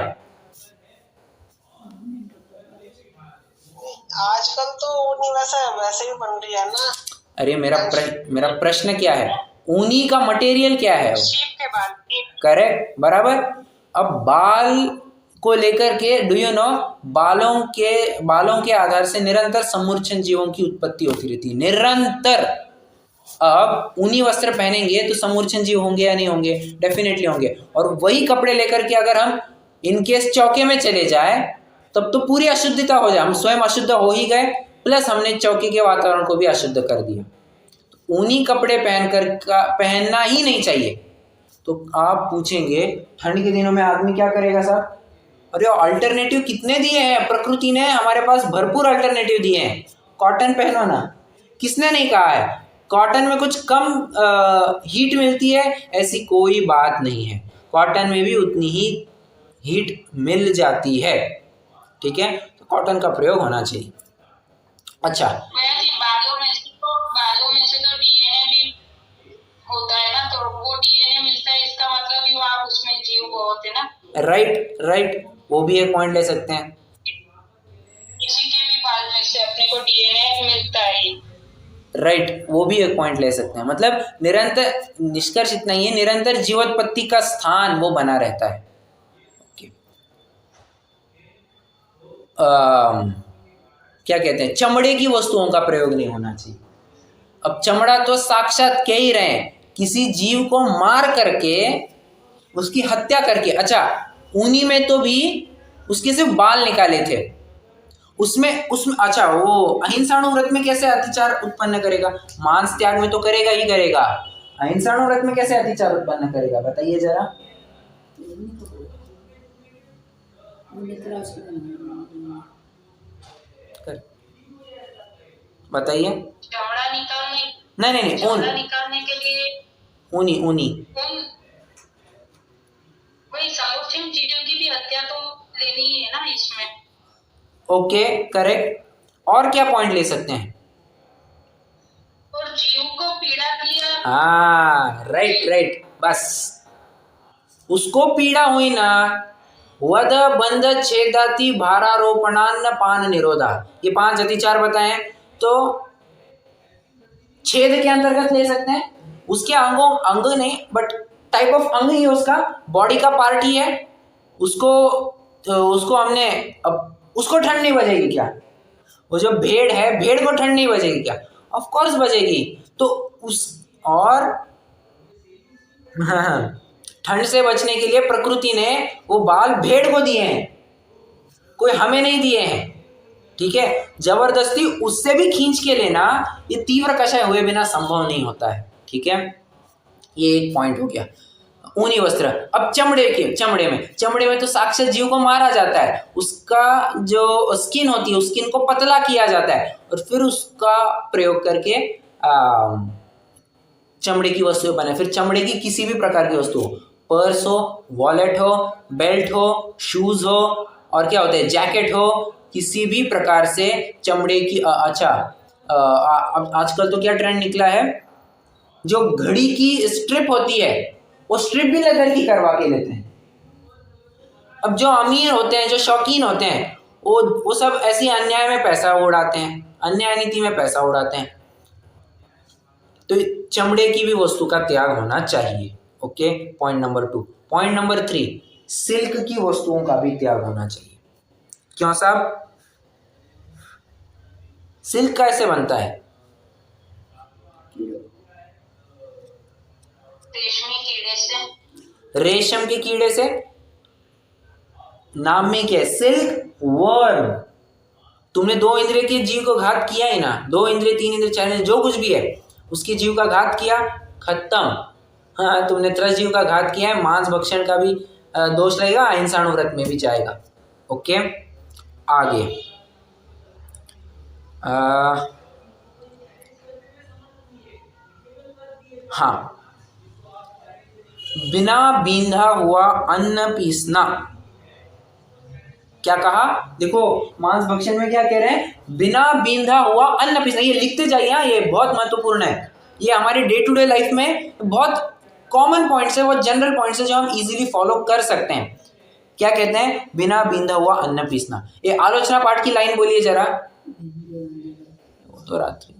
आजकल तो ऊनी वैसे भी बन रही है ना। अरे मेरा प्रश्न क्या है, ऊनी का मटेरियल क्या है? शीप के बाल। करेक्ट, बराबर। अब बाल को लेकर के डू यू नो, बालों के आधार से निरंतर समूर्छन जीवों की उत्पत्ति होती रहती है, निरंतर। अब ऊनी वस्त्र पहनेंगे तो समूर्छन जीव होंगे या नहीं होंगे? डेफिनेटली होंगे। और वही कपड़े लेकर के अगर हम इनकेस चौके में चले जाए तब तो पूरी अशुद्धता हो जाए, हम स्वयं अशुद्ध हो ही गए, प्लस हमने चौकी के वातावरण को भी अशुद्ध कर दिया। तो ऊनी कपड़े पहनना ही नहीं चाहिए। तो आप पूछेंगे ठंड के दिनों में आदमी क्या करेगा साहब? अरे अल्टरनेटिव कितने दिए हैं प्रकृति ने, हमारे पास भरपूर अल्टरनेटिव दिए हैं। कॉटन पहनो ना, किसने नहीं कहा है? कॉटन में कुछ कम हीट मिलती है, ऐसी कोई बात नहीं है। कॉटन में भी उतनी ही हीट मिल जाती है, ठीक है। तो कॉटन का प्रयोग होना चाहिए। अच्छा, भैया जी बालों में से तो डीएनए भी होता है ना, तो वो डीएनए मिलता है, इसका मतलब ही वहाँ उसमें जीव बहुत है ना। राइट राइट, वो भी एक पॉइंट ले सकते हैं। किसी के भी बाल में से अपने को डीएनए मिलता है। राइट, वो भी एक पॉइंट ले सकते हैं। मतलब निरंतर, निष्कर्ष इतना ही है, निरंतर जीवोत्पत्ति का स्थान वो बना रहता है। ओके, क्या कहते हैं, चमड़े की वस्तुओं का प्रयोग नहीं होना चाहिए। अब चमड़ा तो साक्षात कह ही रहे हैं, किसी जीव को मार करके, उसकी हत्या करके। अच्छा, ऊनी में तो भी उसके सिर्फ बाल निकाले थे, उसमें अच्छा, वो अहिंसाणु व्रत में कैसे अतिचार उत्पन्न करेगा? मांस त्याग में तो करेगा ही करेगा, अहिंसाणु व्रत में कैसे अतिचार उत्पन्न करेगा? बताइए जरा। बताइए। चमड़ा निकालने, नहीं, चमड़ा निकालने के लिए ऊनी वही समूचिम चीजों की भी हत्या तो लेनी है ना इसमें। Okay, correct. और क्या पॉइंट ले सकते हैं? और जीव को पीड़ा दिया। हाँ, राइट, बस उसको पीड़ा हुई ना, वध बंध छेदाति भारारोपणान्न पान निरोधा, ये 5 अतिचार बताएं। तो छेद के अंतर्गत ले सकते हैं, उसके अंग नहीं, बट टाइप ऑफ अंग ही उसका, बॉडी का पार्ट ही है, उसको हमने, अब उसको ठंड नहीं बजेगी क्या? वो जो भेड़ है, भेड़ को ठंड नहीं बजेगी क्या? ऑफ कोर्स बजेगी। तो और ठंड से बचने के लिए प्रकृति ने वो बाल भेड़ को दिए हैं, कोई हमें नहीं दिए हैं। ठीक है, जबरदस्ती उससे भी खींच के लेना, ये तीव्र कषाय हुए बिना संभव नहीं होता है। ठीक है, ये एक पॉइंट हो गया। ऊनी वस्त्र। अब चमड़े में तो साक्षात जीव को मारा जाता है, उसका जो स्किन होती है, उस स्किन को पतला किया जाता है और फिर उसका प्रयोग करके चमड़े की वस्तुएं बने। फिर चमड़े की किसी भी प्रकार की वस्तु हो, पर्स हो, वॉलेट हो, बेल्ट हो, शूज हो, और क्या होता है, जैकेट हो, किसी भी प्रकार से चमड़े की आजकल तो क्या ट्रेंड निकला है, जो घड़ी की स्ट्रिप होती है, वो स्ट्रिप भी लेदर की करवा के लेते हैं। अब जो अमीर होते हैं, जो शौकीन होते हैं, वो सब ऐसी अन्याय में पैसा उड़ाते हैं, अन्याय नीति में पैसा उड़ाते हैं। तो चमड़े की भी वस्तु का त्याग होना चाहिए। Okay, point number 2। Point number 3, silk की वस्तुओं का भी त्याग होना चाहिए। क्यों साहब? सिल्क कैसे बनता है? रेशमी कीड़े से। रेशम के कीड़े से। नाम में क्या है? Silk worm. तुमने 2 इंद्रिय के जीव को घात किया ही ना, 2 इंद्रिय, 3 इंद्रिय, 4 इंद्रिय, जो कुछ भी है, उसके जीव का घात किया, खत्म। हाँ, तुमने त्रस जीव का घात किया है, मांस भक्षण का भी दोष लगेगा, अहिंसाणु व्रत में भी जाएगा। ओके, आगे हाँ, बिना बींधा हुआ अन्न पीसना। क्या कहा? देखो, मांस भक्षण में क्या कह रहे हैं? बिना बींधा हुआ अन्न पीसना। ये लिखते जाइए, ये बहुत महत्वपूर्ण है। ये हमारी डे टू डे लाइफ में बहुत कॉमन पॉइंट्स है, बहुत जनरल पॉइंट्स है जो हम इजीली फॉलो कर सकते हैं। क्या कहते हैं? बिना बींधा हुआ अन्न पीसना। ये आलोचना पाठ की लाइन बोलिए जरा। तो रात्रि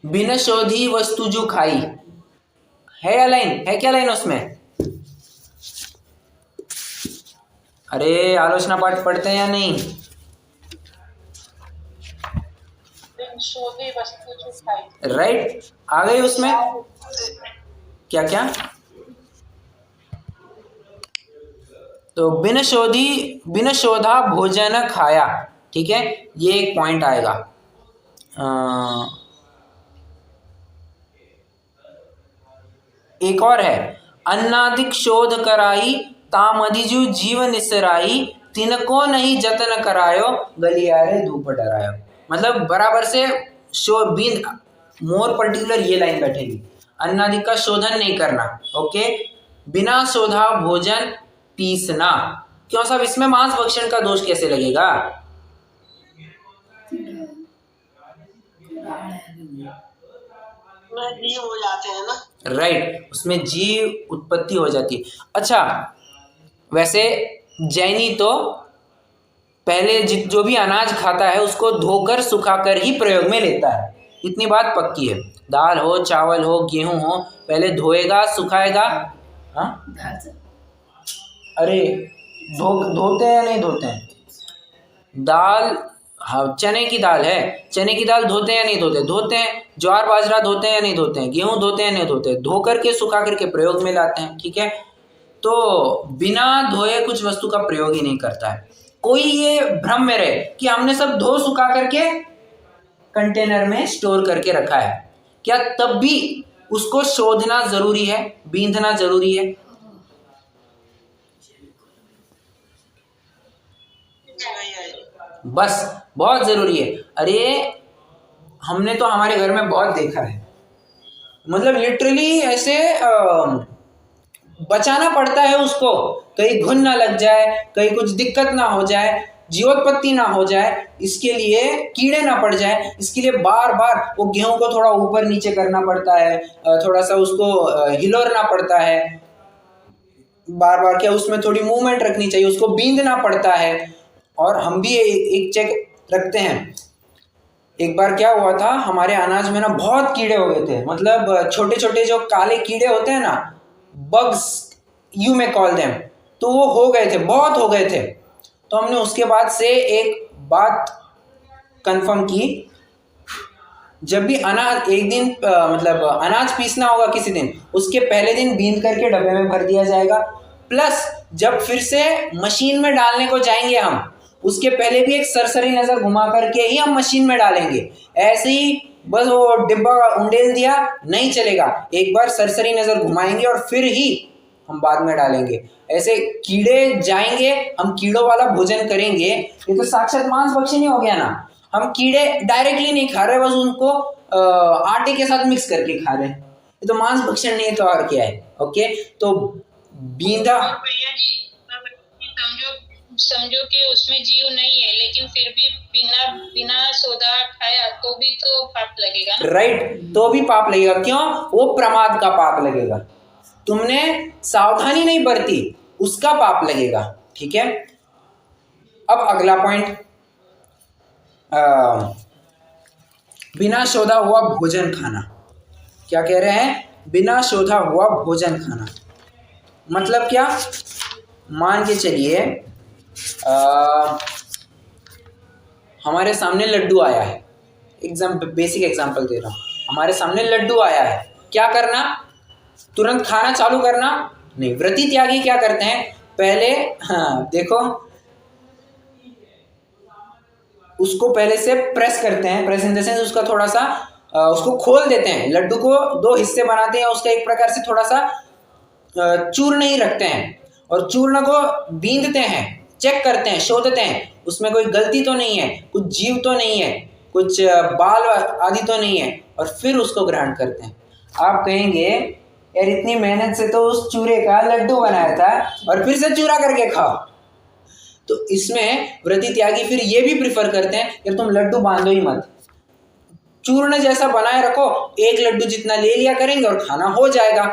बिन शोधी वस्तु जो खाई है, या लाइन है? क्या लाइन उसमें? अरे आलोचना पाठ पढ़ते हैं या नहीं? राइट, आ गई उसमें। क्या क्या? तो बिन शोधा भोजन खाया। ठीक है, ये एक पॉइंट आएगा। एक और है, अन्नादिक शोध कराई तामधिजु जीव निसराई तिनको नहीं जतन करायो गलियारे धूप डरायो। मतलब बराबर से मोर पर्टिकुलर ये लाइन बैठेगी, अन्नादि का शोधन नहीं करना। ओके, बिना शोधा भोजन पीसना। क्यों साहब, इसमें मांस भक्षण का दोष कैसे लगेगा? जीव हो जाते हैं ना। राइट, उसमें जीव उत्पत्ति हो जाती है। अच्छा, वैसे जैनी तो पहले जो भी अनाज खाता है उसको धोकर सुखाकर ही प्रयोग में लेता है, इतनी बात पक्की है। दाल हो, चावल हो, गेहूं हो, पहले धोएगा, सुखाएगा। हाँ, अरे धोते हैं या नहीं धोते हैं? दाल, हाँ, चने की दाल है, चने की दाल धोते हैं या नहीं धोते? धोते हैं। ज्वार बाजरा धोते हैं या नहीं धोते हैं? गेहूं धोते हैं या नहीं धोते? धो करके सुखा करके प्रयोग में लाते हैं। ठीक है, तो बिना धोए कुछ वस्तु का प्रयोग ही नहीं करता है। कोई ये भ्रम में रहे कि हमने सब धो सुखा करके कंटेनर में स्टोर करके रखा है, क्या तब भी उसको शोधना जरूरी है, बींधना जरूरी है? बस, बहुत जरूरी है। अरे हमने तो हमारे घर में बहुत देखा है, मतलब लिटरली ऐसे बचाना पड़ता है उसको, कहीं घुन ना लग जाए, कहीं कुछ दिक्कत ना हो जाए, जीवोत्पत्ति ना हो जाए, इसके लिए कीड़े ना पड़ जाए, इसके लिए बार बार वो गेहूं को थोड़ा ऊपर नीचे करना पड़ता है, थोड़ा सा उसको हिलोरना पड़ता है, बार बार क्या उसमें थोड़ी मूवमेंट रखनी चाहिए, उसको बींधना पड़ता है। और हम भी एक चेक रखते हैं। एक बार क्या हुआ था, हमारे अनाज में ना बहुत कीड़े हो गए थे, मतलब छोटे छोटे जो काले कीड़े होते हैं ना, bugs you may call them, तो वो हो गए थे, बहुत हो गए थे। तो हमने उसके बाद से एक बात कंफर्म की, जब भी अनाज एक दिन मतलब अनाज पीसना होगा किसी दिन, उसके पहले दिन बीन करके डब्बे में भर दिया जाएगा, प्लस जब फिर से मशीन में डालने को जाएंगे हम, उसके पहले भी एक सरसरी नजर घुमा करके ही हम मशीन में डालेंगे। ऐसे ही बस वो डिब्बा उंडेल दिया नहीं चलेगा, एक बार सरसरी नजर घुमाएंगे और फिर ही हम बाद में डालेंगे। ऐसे कीड़े जाएंगे, हम कीड़ों वाला भोजन करेंगे, ये तो साक्षात मांस भक्षण ही हो गया ना। हम कीड़े डायरेक्टली नहीं खा रहे, बस उनको आटे के साथ मिक्स करके खा रहे हैं, ये तो मांस भक्षण नहीं है तो और क्या है। ओके, तो बींदा, भैया जी समझो कि उसमें जीव नहीं है, लेकिन फिर भी बिना सोदा खाया तो भी तो पाप लगेगा ना? राइट, तो भी पाप लगेगा। क्यों? वो प्रमाद का पाप लगेगा, तुमने सावधानी नहीं बरती, उसका पाप लगेगा। ठीक है, अब अगला पॉइंट, बिना शोधा हुआ भोजन खाना। क्या कह रहे हैं? बिना शोधा हुआ भोजन खाना मतलब क्या? मान के चलिए हमारे सामने लड्डू आया है, बेसिक एग्जांपल दे रहा हूँ, हमारे सामने लड्डू आया है, क्या करना? तुरंत खाना चालू करना नहीं। व्रती त्यागी क्या करते हैं? पहले देखो उसको पहले से प्रेस करते हैं, प्रेस इन द सेंस उसका थोड़ा सा उसको खोल देते हैं, लड्डू को दो हिस्से बनाते हैं, उसका एक प्रकार से थोड़ा सा चूर्ण ही रखते हैं और चूर्ण को बींधते हैं, चेक करते हैं, शोधते हैं उसमें कोई गलती तो नहीं है, कुछ जीव तो नहीं है, कुछ बाल आदि तो नहीं है, और फिर उसको ग्रहण करते हैं। आप कहेंगे यार इतनी मेहनत से तो उस चूरे का लड्डू बनाया था और फिर से चूरा करके खाओ। तो इसमें व्रती त्यागी फिर ये भी प्रिफर करते हैं यार तुम लड्डू बांधो ही मत, चूर्ण जैसा बनाए रखो, एक लड्डू जितना ले लिया करेंगे और खाना हो जाएगा,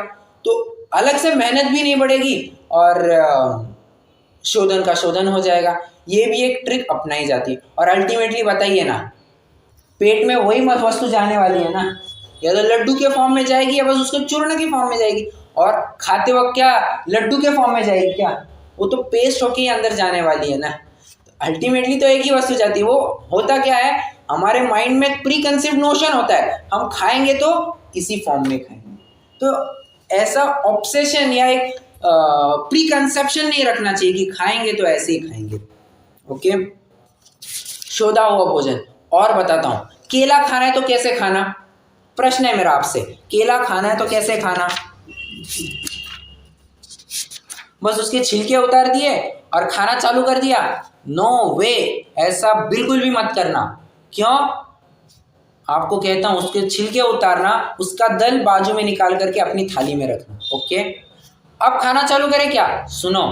तो अलग से मेहनत भी नहीं बढ़ेगी और शोधन का शोधन हो जाएगा। ये भी एक ट्रिक अपनाई जाती है। और अल्टीमेटली बताइए ना, पेट में वही वस्तु जाने वाली है ना, या तो लड्डू के फॉर्म में जाएगी या बस उसके चूर्ण के फॉर्म में जाएगी, और खाते वक्त क्या लड्डू के फॉर्म में जाएगी क्या? वो तो पेस्ट होके ही अंदर जाने वाली है ना। अल्टीमेटली तो एक ही वस्तु जाती है। वो होता क्या है, हमारे माइंड में प्री कंसीव्ड नोशन होता है, हम खाएंगे तो इसी फॉर्म में खाएंगे। तो ऐसा ऑब्सेशन या एक प्री कंसेप्शन नहीं रखना चाहिए कि खाएंगे तो ऐसे ही खाएंगे। ओके, शोधा हुआ भोजन। और बताता हूँ, केला खाना है तो कैसे खाना? प्रश्न है मेरा आपसे, केला खाना है तो कैसे खाना? बस उसके छिलके उतार दिए और खाना चालू कर दिया? नो वे, ऐसा बिल्कुल भी मत करना। क्यों? आपको कहता हूँ उसके छिलके उतारना, उसका दल बाजू में निकाल करके अपनी थाली में रखना। ओके, अब खाना चालू करें क्या? सुनो,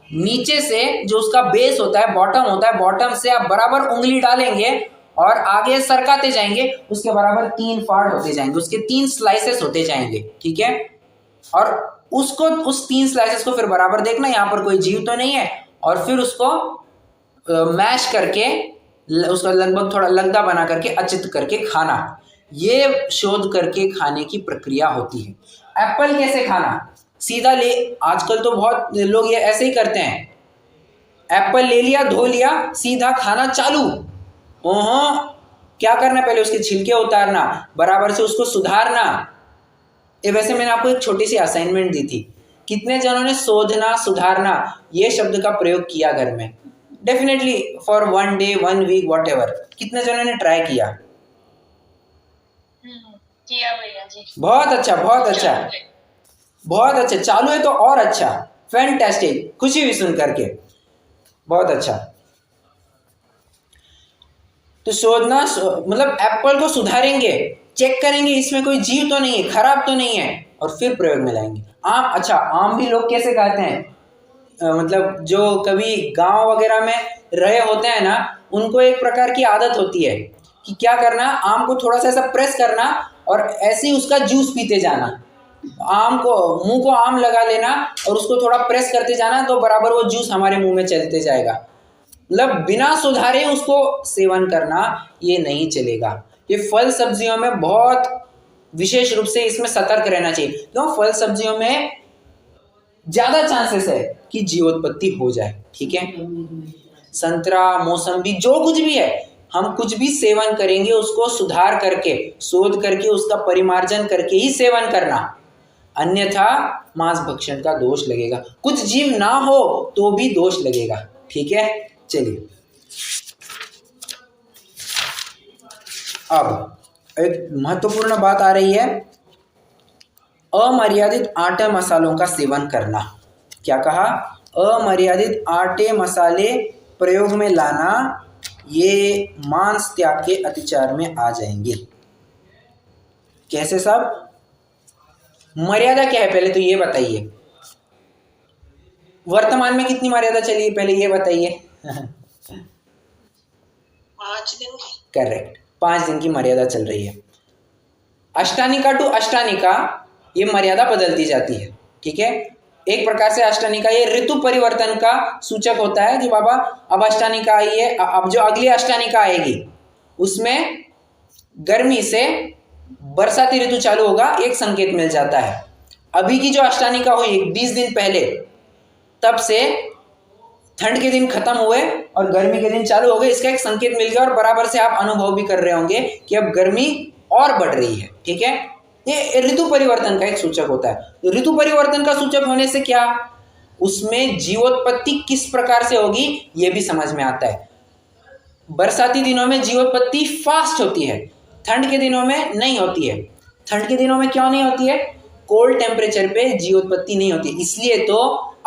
नीचे से जो उसका बेस होता है, बॉटम होता है, बॉटम से आप बराबर उंगली डालेंगे और आगे सरकाते जाएंगे, उसके बराबर 3 पार्ट होते जाएंगे, उसके 3 स्लाइसेस होते जाएंगे। ठीक है, और उसको उस 3 स्लाइसेस को फिर बराबर देखना यहाँ पर कोई जीव तो नहीं है, और फिर उसको मैश करके उसका लगभग थोड़ा लगदा बना करके अचित करके खाना। ये शोध करके खाने की प्रक्रिया होती है। एप्पल कैसे खाना? सीधा ले, आजकल तो बहुत लोग ये ऐसे ही करते हैं, एप्पल ले लिया, धो लिया, सीधा खाना चालू। ओहो, क्या करना? पहले उसके छिलके उतारना, बराबर से उसको सुधारना। ये वैसे मैंने आपको एक छोटी सी असाइनमेंट दी थी, कितने जनों ने शोधना, सुधारना ये शब्द का प्रयोग किया घर में? Definitely for 1 day 1 week whatever, कितने जनों ने ट्राई किया? किया भैया जी। बहुत अच्छा, बहुत अच्छा, बहुत अच्छा। चालू है तो और अच्छा, फैंटास्टिक, खुशी हुई सुन करके, बहुत अच्छा। तो शोधना मतलब एप्पल को सुधारेंगे, चेक करेंगे इसमें कोई जीव तो नहीं है, खराब तो नहीं है, और फिर प्रयोग में लाएंगे। आम, अच्छा आम भी लोग कैसे खाते हैं? मतलब जो कभी गांव वगैरह में रहे होते हैं ना, उनको एक प्रकार की आदत होती है कि क्या करना, आम को थोड़ा सा ऐसा प्रेस करना और ऐसे ही उसका जूस पीते जाना। आम को, मुंह को आम लगा लेना और उसको थोड़ा प्रेस करते जाना, तो बराबर वो जूस हमारे मुंह में चलते जाएगा। मतलब बिना सुधारे उसको सेवन करना ये नहीं चलेगा। ये फल सब्जियों में बहुत विशेष रूप से इसमें सतर्क रहना चाहिए, क्यों? फल सब्जियों में ज्यादा चांसेस है कि जीवोत्पत्ति हो जाए। ठीक है, संतरा, मौसम्बी, जो कुछ भी है, हम कुछ भी सेवन करेंगे उसको सुधार करके, शोध करके, उसका परिमार्जन करके ही सेवन करना, अन्यथा मांस भक्षण का दोष लगेगा। कुछ जीव ना हो तो भी दोष लगेगा। ठीक है, चलिए अब एक महत्वपूर्ण बात आ रही है, अमर्यादित आटे मसालों का सेवन करना। क्या कहा? अमर्यादित आटे मसाले प्रयोग में लाना, ये मांस त्याग के अतिचार में आ जाएंगे। कैसे साहब? मर्यादा क्या है पहले तो ये बताइए। वर्तमान में कितनी मर्यादा चली है पहले ये बताइए। 5 दिन की। करेक्ट, 5 दिन की मर्यादा चल रही है। अष्टानिका टू अष्टानिका ये मर्यादा बदलती जाती है। ठीक है, एक प्रकार से अष्टानिका ये ऋतु परिवर्तन का सूचक होता है कि बाबा अब अष्टानिका आई है, अब जो अगली अष्टानिका आएगी उसमें गर्मी से बरसाती ऋतु चालू होगा, एक संकेत मिल जाता है। अभी की जो अष्टानिका हुई 20 दिन पहले, तब से ठंड के दिन खत्म हुए और गर्मी के दिन चालू हो गए, इसका एक संकेत मिल गया और बराबर से आप अनुभव भी कर रहे होंगे कि अब गर्मी और बढ़ रही है। ठीक है, ये ऋतु परिवर्तन का एक सूचक होता है। ऋतु परिवर्तन का सूचक होने से क्या, उसमें जीवोत्पत्ति किस प्रकार से होगी ये भी समझ में आता है। बरसाती दिनों में जीवोत्पत्ति फास्ट होती है, ठंड के दिनों में नहीं होती है। ठंड के दिनों में क्यों नहीं होती है? कोल्ड टेम्परेचर पे जीवोत्पत्ति नहीं होती। इसलिए तो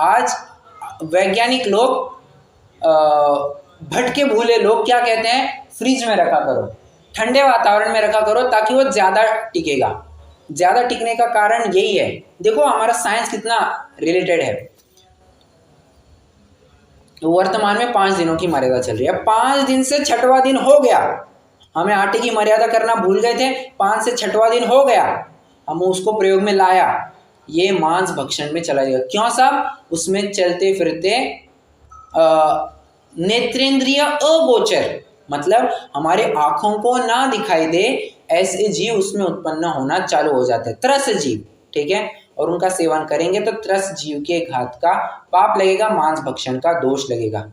आज वैज्ञानिक लोग, भटके भूले लोग क्या कहते हैं, फ्रिज में रखा करो, ठंडे वातावरण में रखा करो ताकि वो ज़्यादा टिकेगा। ज़्यादा टिकने का कारण यही है। देखो हमारा साइंस कितना रिलेटेड है। तो वर्तमान में 5 दिनों की मर्यादा चल रही है। 5 दिन से 6वां दिन हो गया, हमें आटे की मर्यादा करना भूल गए थे, 5 से 6वां दिन हो गया, हम उसको प्रयोग में लाया, ये मांस भक्षण में चला जाएगा। क्यों साहब? उसमें चलते फिरते नेत्रेंद्रिय अगोचर, मतलब हमारे आंखों को ना दिखाई दे ऐसे जीव उसमें उत्पन्न होना चालू हो जाते हैं, त्रस जीव। ठीक है, और उनका सेवन करेंगे तो त्रस जीव के घात का पाप लगेगा, मांस भक्षण का दोष लगेगा।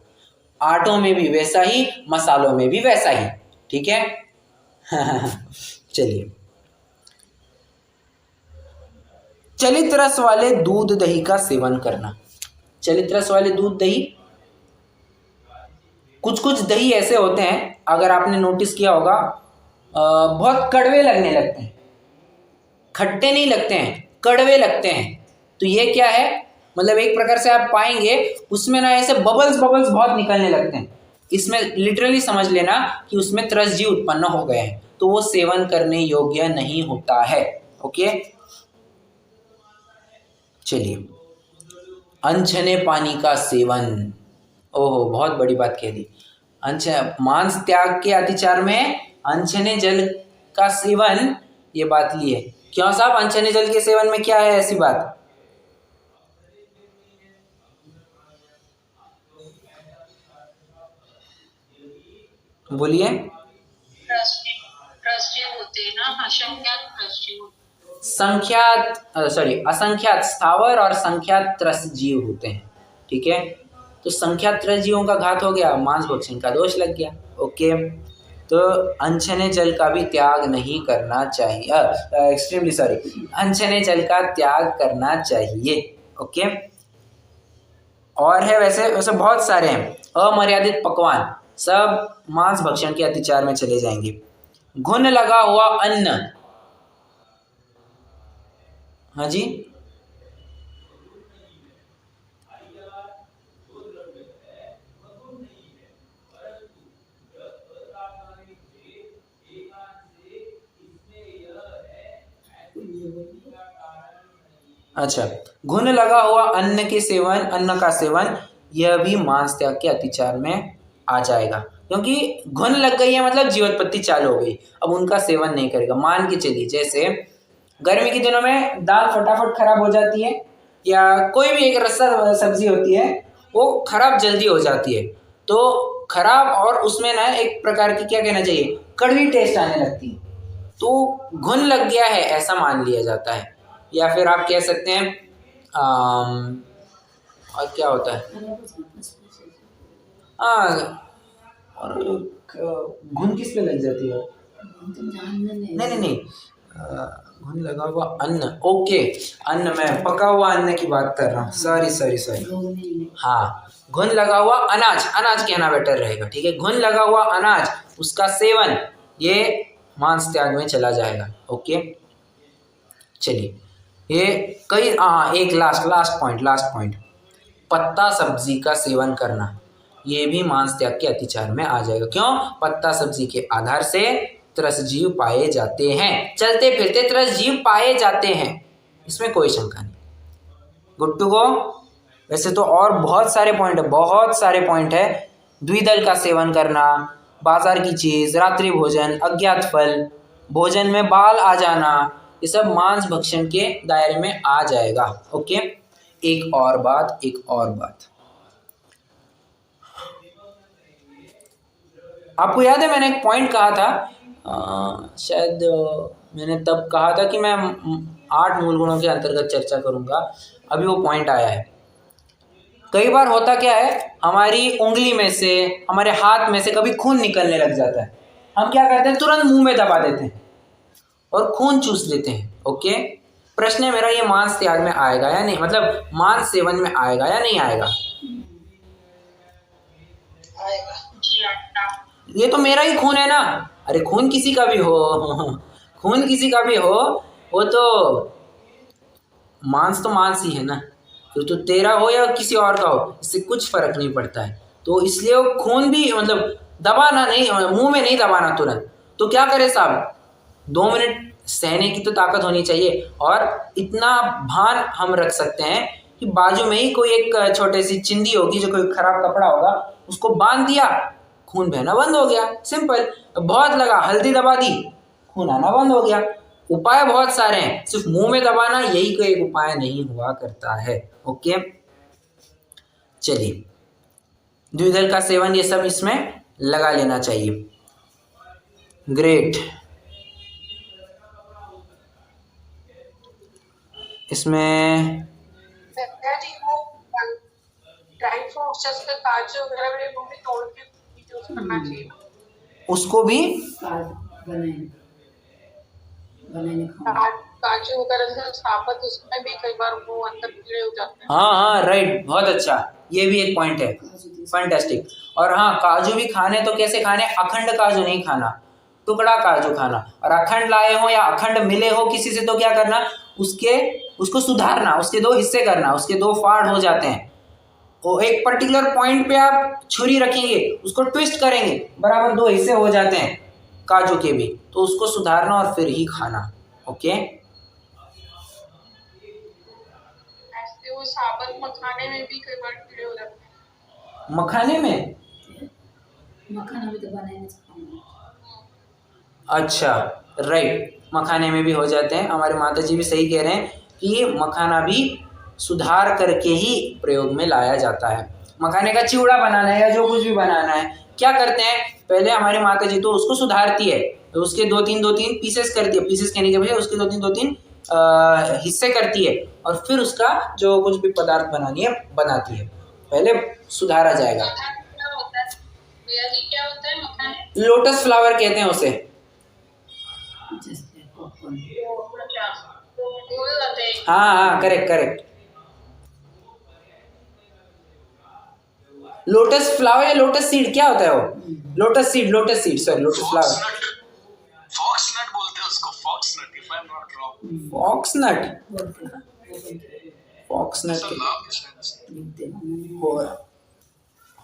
आटों में भी वैसा ही, मसालों में भी वैसा ही। ठीक है चलिए, चलित रस वाले दूध दही का सेवन करना। चलित रस वाले दूध दही, कुछ कुछ दही ऐसे होते हैं, अगर आपने नोटिस किया होगा, बहुत कड़वे लगने लगते हैं, खट्टे नहीं लगते हैं, कड़वे लगते हैं। तो ये क्या है, मतलब एक प्रकार से आप पाएंगे उसमें ना ऐसे बबल्स बहुत निकलने लगते हैं। इसमें लिटरली समझ लेना कि उसमें त्रस जीव उत्पन्न हो गए हैं। तो वो सेवन करने योग्य नहीं होता है। ओके, चलिए, अनछने पानी का सेवन, ओहो बहुत बड़ी बात कह दी। मांस त्याग के अतिचार में अनछने जल का सेवन, ये बात ली है। क्यों साहब, अनछने जल के सेवन में क्या है ऐसी बात? बोलिए। असंख्यात स्थावर और संख्यात त्रस्त जीव होते हैं। ठीक है, तो संख्यात त्रस्त जीवों का घात हो गया, मांस भक्षण का दोष लग गया। ओके, तो अनछने जल का भी त्याग नहीं करना चाहिए, एक्सट्रीमली सॉरी, अनछने जल का त्याग करना चाहिए। ओके, और है वैसे बहुत सारे हैं। अमर्यादित पकवान सब मांस भक्षण के अतिचार में चले जाएंगे। घुन लगा हुआ अन्न, हाँ जी, अच्छा, घुन लगा हुआ अन्न का सेवन, यह भी मांस त्याग के अतिचार में आ जाएगा, क्योंकि घुन लग गई है मतलब जीवोत्पत्ति चालू हो गई, अब उनका सेवन नहीं करेगा। मान के चलिए जैसे गर्मी के दिनों में दाल फटाफट खराब हो जाती है, या कोई भी एक रस्सा सब्जी होती है वो खराब जल्दी हो जाती है, तो खराब और उसमें ना एक प्रकार की क्या कहना चाहिए, कड़वी टेस्ट आने लगती है, तो घुन लग गया है ऐसा मान लिया जाता है। या फिर आप कह सकते हैं और क्या होता है, और घुन किस पे लग जाती है? नहीं, घुन लगा हुआ अन्न, ओके, अन्न, में पका हुआ अन्न की बात कर रहा हूँ, सॉरी, हाँ, घुन लगा हुआ अनाज कहना बेटर रहेगा। ठीक है, घुन लगा हुआ अनाज, उसका सेवन, ये मांस त्याग में चला जाएगा। ओके, चलिए, ये कई एक लास्ट पॉइंट, पत्ता सब्जी का सेवन करना, ये भी मांस त्याग के अतिचार में आ जाएगा। क्यों? पत्ता सब्जी के आधार से त्रस्त जीव पाए जाते हैं, चलते फिरते त्रस्त जीव पाए जाते हैं, इसमें कोई शंका नहीं। Good to go. वैसे तो और बहुत सारे पॉइंट है। द्विदल का सेवन करना, बाजार की चीज, रात्रि भोजन, अज्ञात फल, भोजन में बाल आ जाना, ये सब मांस भक्षण के दायरे में आ जाएगा। ओके, एक और बात, आपको याद है मैंने एक पॉइंट कहा था, शायद मैंने तब कहा था कि मैं 8 मूल गुणों के अंतर्गत चर्चा करूंगा, अभी वो पॉइंट आया है। कई बार होता क्या है, हमारी उंगली में से, हमारे हाथ में से कभी खून निकलने लग जाता है, हम क्या करते हैं, तुरंत मुंह में दबा देते हैं और खून चूस लेते हैं। ओके, प्रश्न है मेरा, ये मांस त्याग में आएगा या नहीं, मतलब मांस सेवन में आएगा या नहीं आएगा? ये तो मेरा ही खून है ना, अरे खून किसी का भी हो, वो तो मांस ही है ना, तो तेरा हो या किसी और का हो, इससे कुछ फर्क नहीं पड़ता है। तो इसलिए वो खून भी मतलब दबाना नहीं, मुंह में नहीं दबाना तुरंत। तो क्या करे साहब, 2 मिनट सहने की तो ताकत होनी चाहिए, और इतना भान हम रख सकते हैं कि बाजू में ही कोई एक छोटी सी चिंदी होगी, जो कोई खराब कपड़ा होगा, उसको बांध दिया, खून बहना बंद हो गया, सिंपल। बहुत लगा, हल्दी दबा दी, खून आना बंद हो गया। उपाय बहुत सारे हैं, सिर्फ मुंह में दबाना यही कोई एक उपाय नहीं हुआ करता है। ओके, चलिए, द्विदल का सेवन, ये सब इसमें लगा लेना चाहिए। ग्रेट, इसमें ड्राई फ्रूट्स जैसे काजू वगैरह वो भी तोड़ के यूज करना चाहिए, उसको भी काजू वगैरह से साबुत, उसमें भी कई बार वो अंदर कीड़े हो जाते हैं। हाँ, राइट, बहुत अच्छा, ये भी एक पॉइंट है, फैंटास्टिक। और हाँ, काजू भी खाने तो कैसे खाने, अखंड काजू नहीं खाना, टुकड़ा काजू खाना। और अखंड लाए हो या अखंड मिले हो किसी से, तो क्या करना, उसको सुधारना, उसके 2 हिस्से करना, उसके 2 फाड़ हो जाते हैं, वो एक पर्टिकुलर पॉइंट पे आप छुरी रखेंगे, उसको ट्विस्ट करेंगे, बराबर 2 हिस्से हो जाते हैं, काजू के भी, तो उसको सुधारना और फिर ही खाना। ओके। ऐसे वो साबुत मखाने में भी कई बार कीड़े हो जाते हैं। मखाने में? मखाना भी तो बनाने से अच्छा, राइट, मखाने में भी हो जाते हैं। हमारे माता जी भी सही कह रहे हैं कि मखाना भी सुधार करके ही प्रयोग में लाया जाता है। मखाने का चिवड़ा बनाना है या जो कुछ भी बनाना है, क्या करते हैं, पहले हमारी माता जी तो उसको सुधारती है, तो उसके दो तीन पीसेस करती है, पीसेस कहने के बजाय उसके दो तीन हिस्से करती है, और फिर उसका जो कुछ भी पदार्थ बनानी है बनाती है। पहले सुधारा जाएगा। मखाने क्या होता है भैया जी, क्या होता है मखाने? लोटस फ्लावर कहते हैं उसे। जैसे पॉपकॉर्न। गोल होते हैं। हाँ, करेक्ट। लोटस फ्लावर या लोटस सीड, क्या होता है वो? Lotus seed sorry, lotus flower. Fox nut बोलते हैं उसको, fox nut, if I am not wrong. Fox nut नाम है शायद।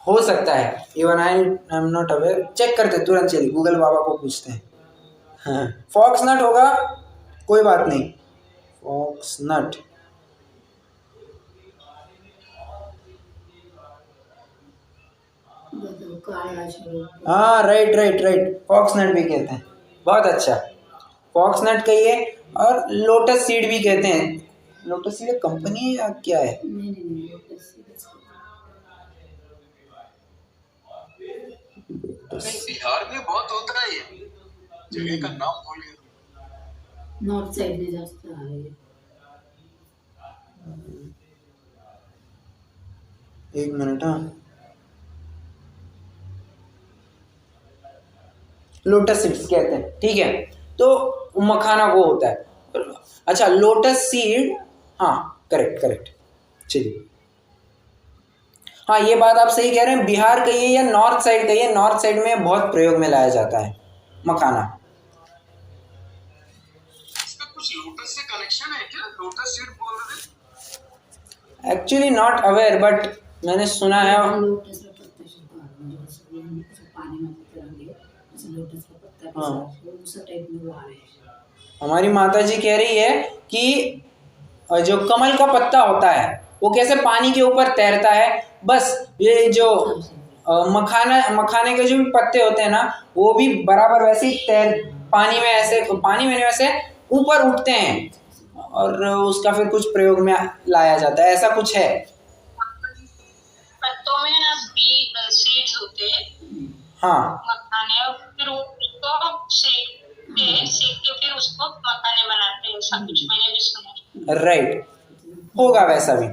हो सकता है, even I am not aware. Check करते तुरंत, चलिए गूगल बाबा को पूछते हैं। हाँ, फॉक्स नट होगा, कोई बात नहीं। फॉक्स नट, हाँ, राइट, फॉक्स नट भी कहते हैं। बहुत अच्छा, फॉक्स नट कहिए, और लोटस सीड भी कहते हैं। लोटस सीड कंपनी है या क्या है? नहीं लोटस बिहार में बहुत होता है ये, जगह का नाम भूल गया। नॉर्थ साइड में जास्त आहे. एक मिनट, हाँ, लोटस सीड्स कहते हैं, ठीक है। तो मखाना वो होता है। अच्छा, लोटस सीड, हाँ, करेक्ट, चलिए। हाँ, ये बात आप सही कह रहे हैं। बिहार कहिए या नॉर्थ साइड कहिए, नॉर्थ साइड में बहुत प्रयोग में लाया जाता है मखाना। इसका कुछ लोटस से कनेक्शन है क्या? लोटस सीड बोल रहे हैं। एक्चुअली नॉट अवेयर, बट मैंने सुना है। लोटस का पत्ता जो पानी में उतरेंगे, जैसे लोटस का पत्ता हाँ, उस टाइप में वो आ रहे हैं। हमारी माता जी कह रही है कि जो कमल का पत्ता होता है वो कैसे पानी के ऊपर तैरता है, बस ये जो मखाने के जो भी पत्ते होते हैं ना, वो भी बराबर वैसे ही पानी में वैसे ऊपर उठते हैं, और उसका फिर कुछ प्रयोग में लाया जाता है, ऐसा कुछ है। पत्तों में ना सीड्स होते हैं, हाँ, मखाने, और फिर वो उसको सेक के फिर उसको मखाने बनाते हैं, ऐसा कुछ मैंने भी सुना। राइट, होगा वैसा भी,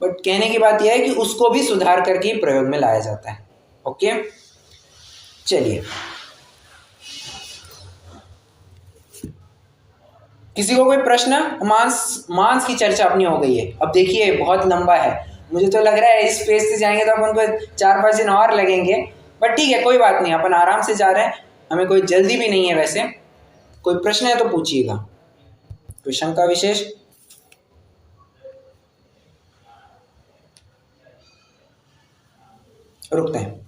बट कहने की बात यह है कि उसको भी सुधार करके ही प्रयोग में लाया जाता है। ओके, चलिए, किसी को कोई प्रश्न? मांस की चर्चा अपनी हो गई है। अब देखिए, बहुत लंबा है, मुझे तो लग रहा है इस पेज से जाएंगे तो अपन को 4-5 दिन और लगेंगे, बट ठीक है, कोई बात नहीं, अपन आराम से जा रहे हैं, हमें कोई जल्दी भी नहीं है। वैसे कोई प्रश्न है तो पूछिएगा, कोई शंका विशेष? रुकते हैं।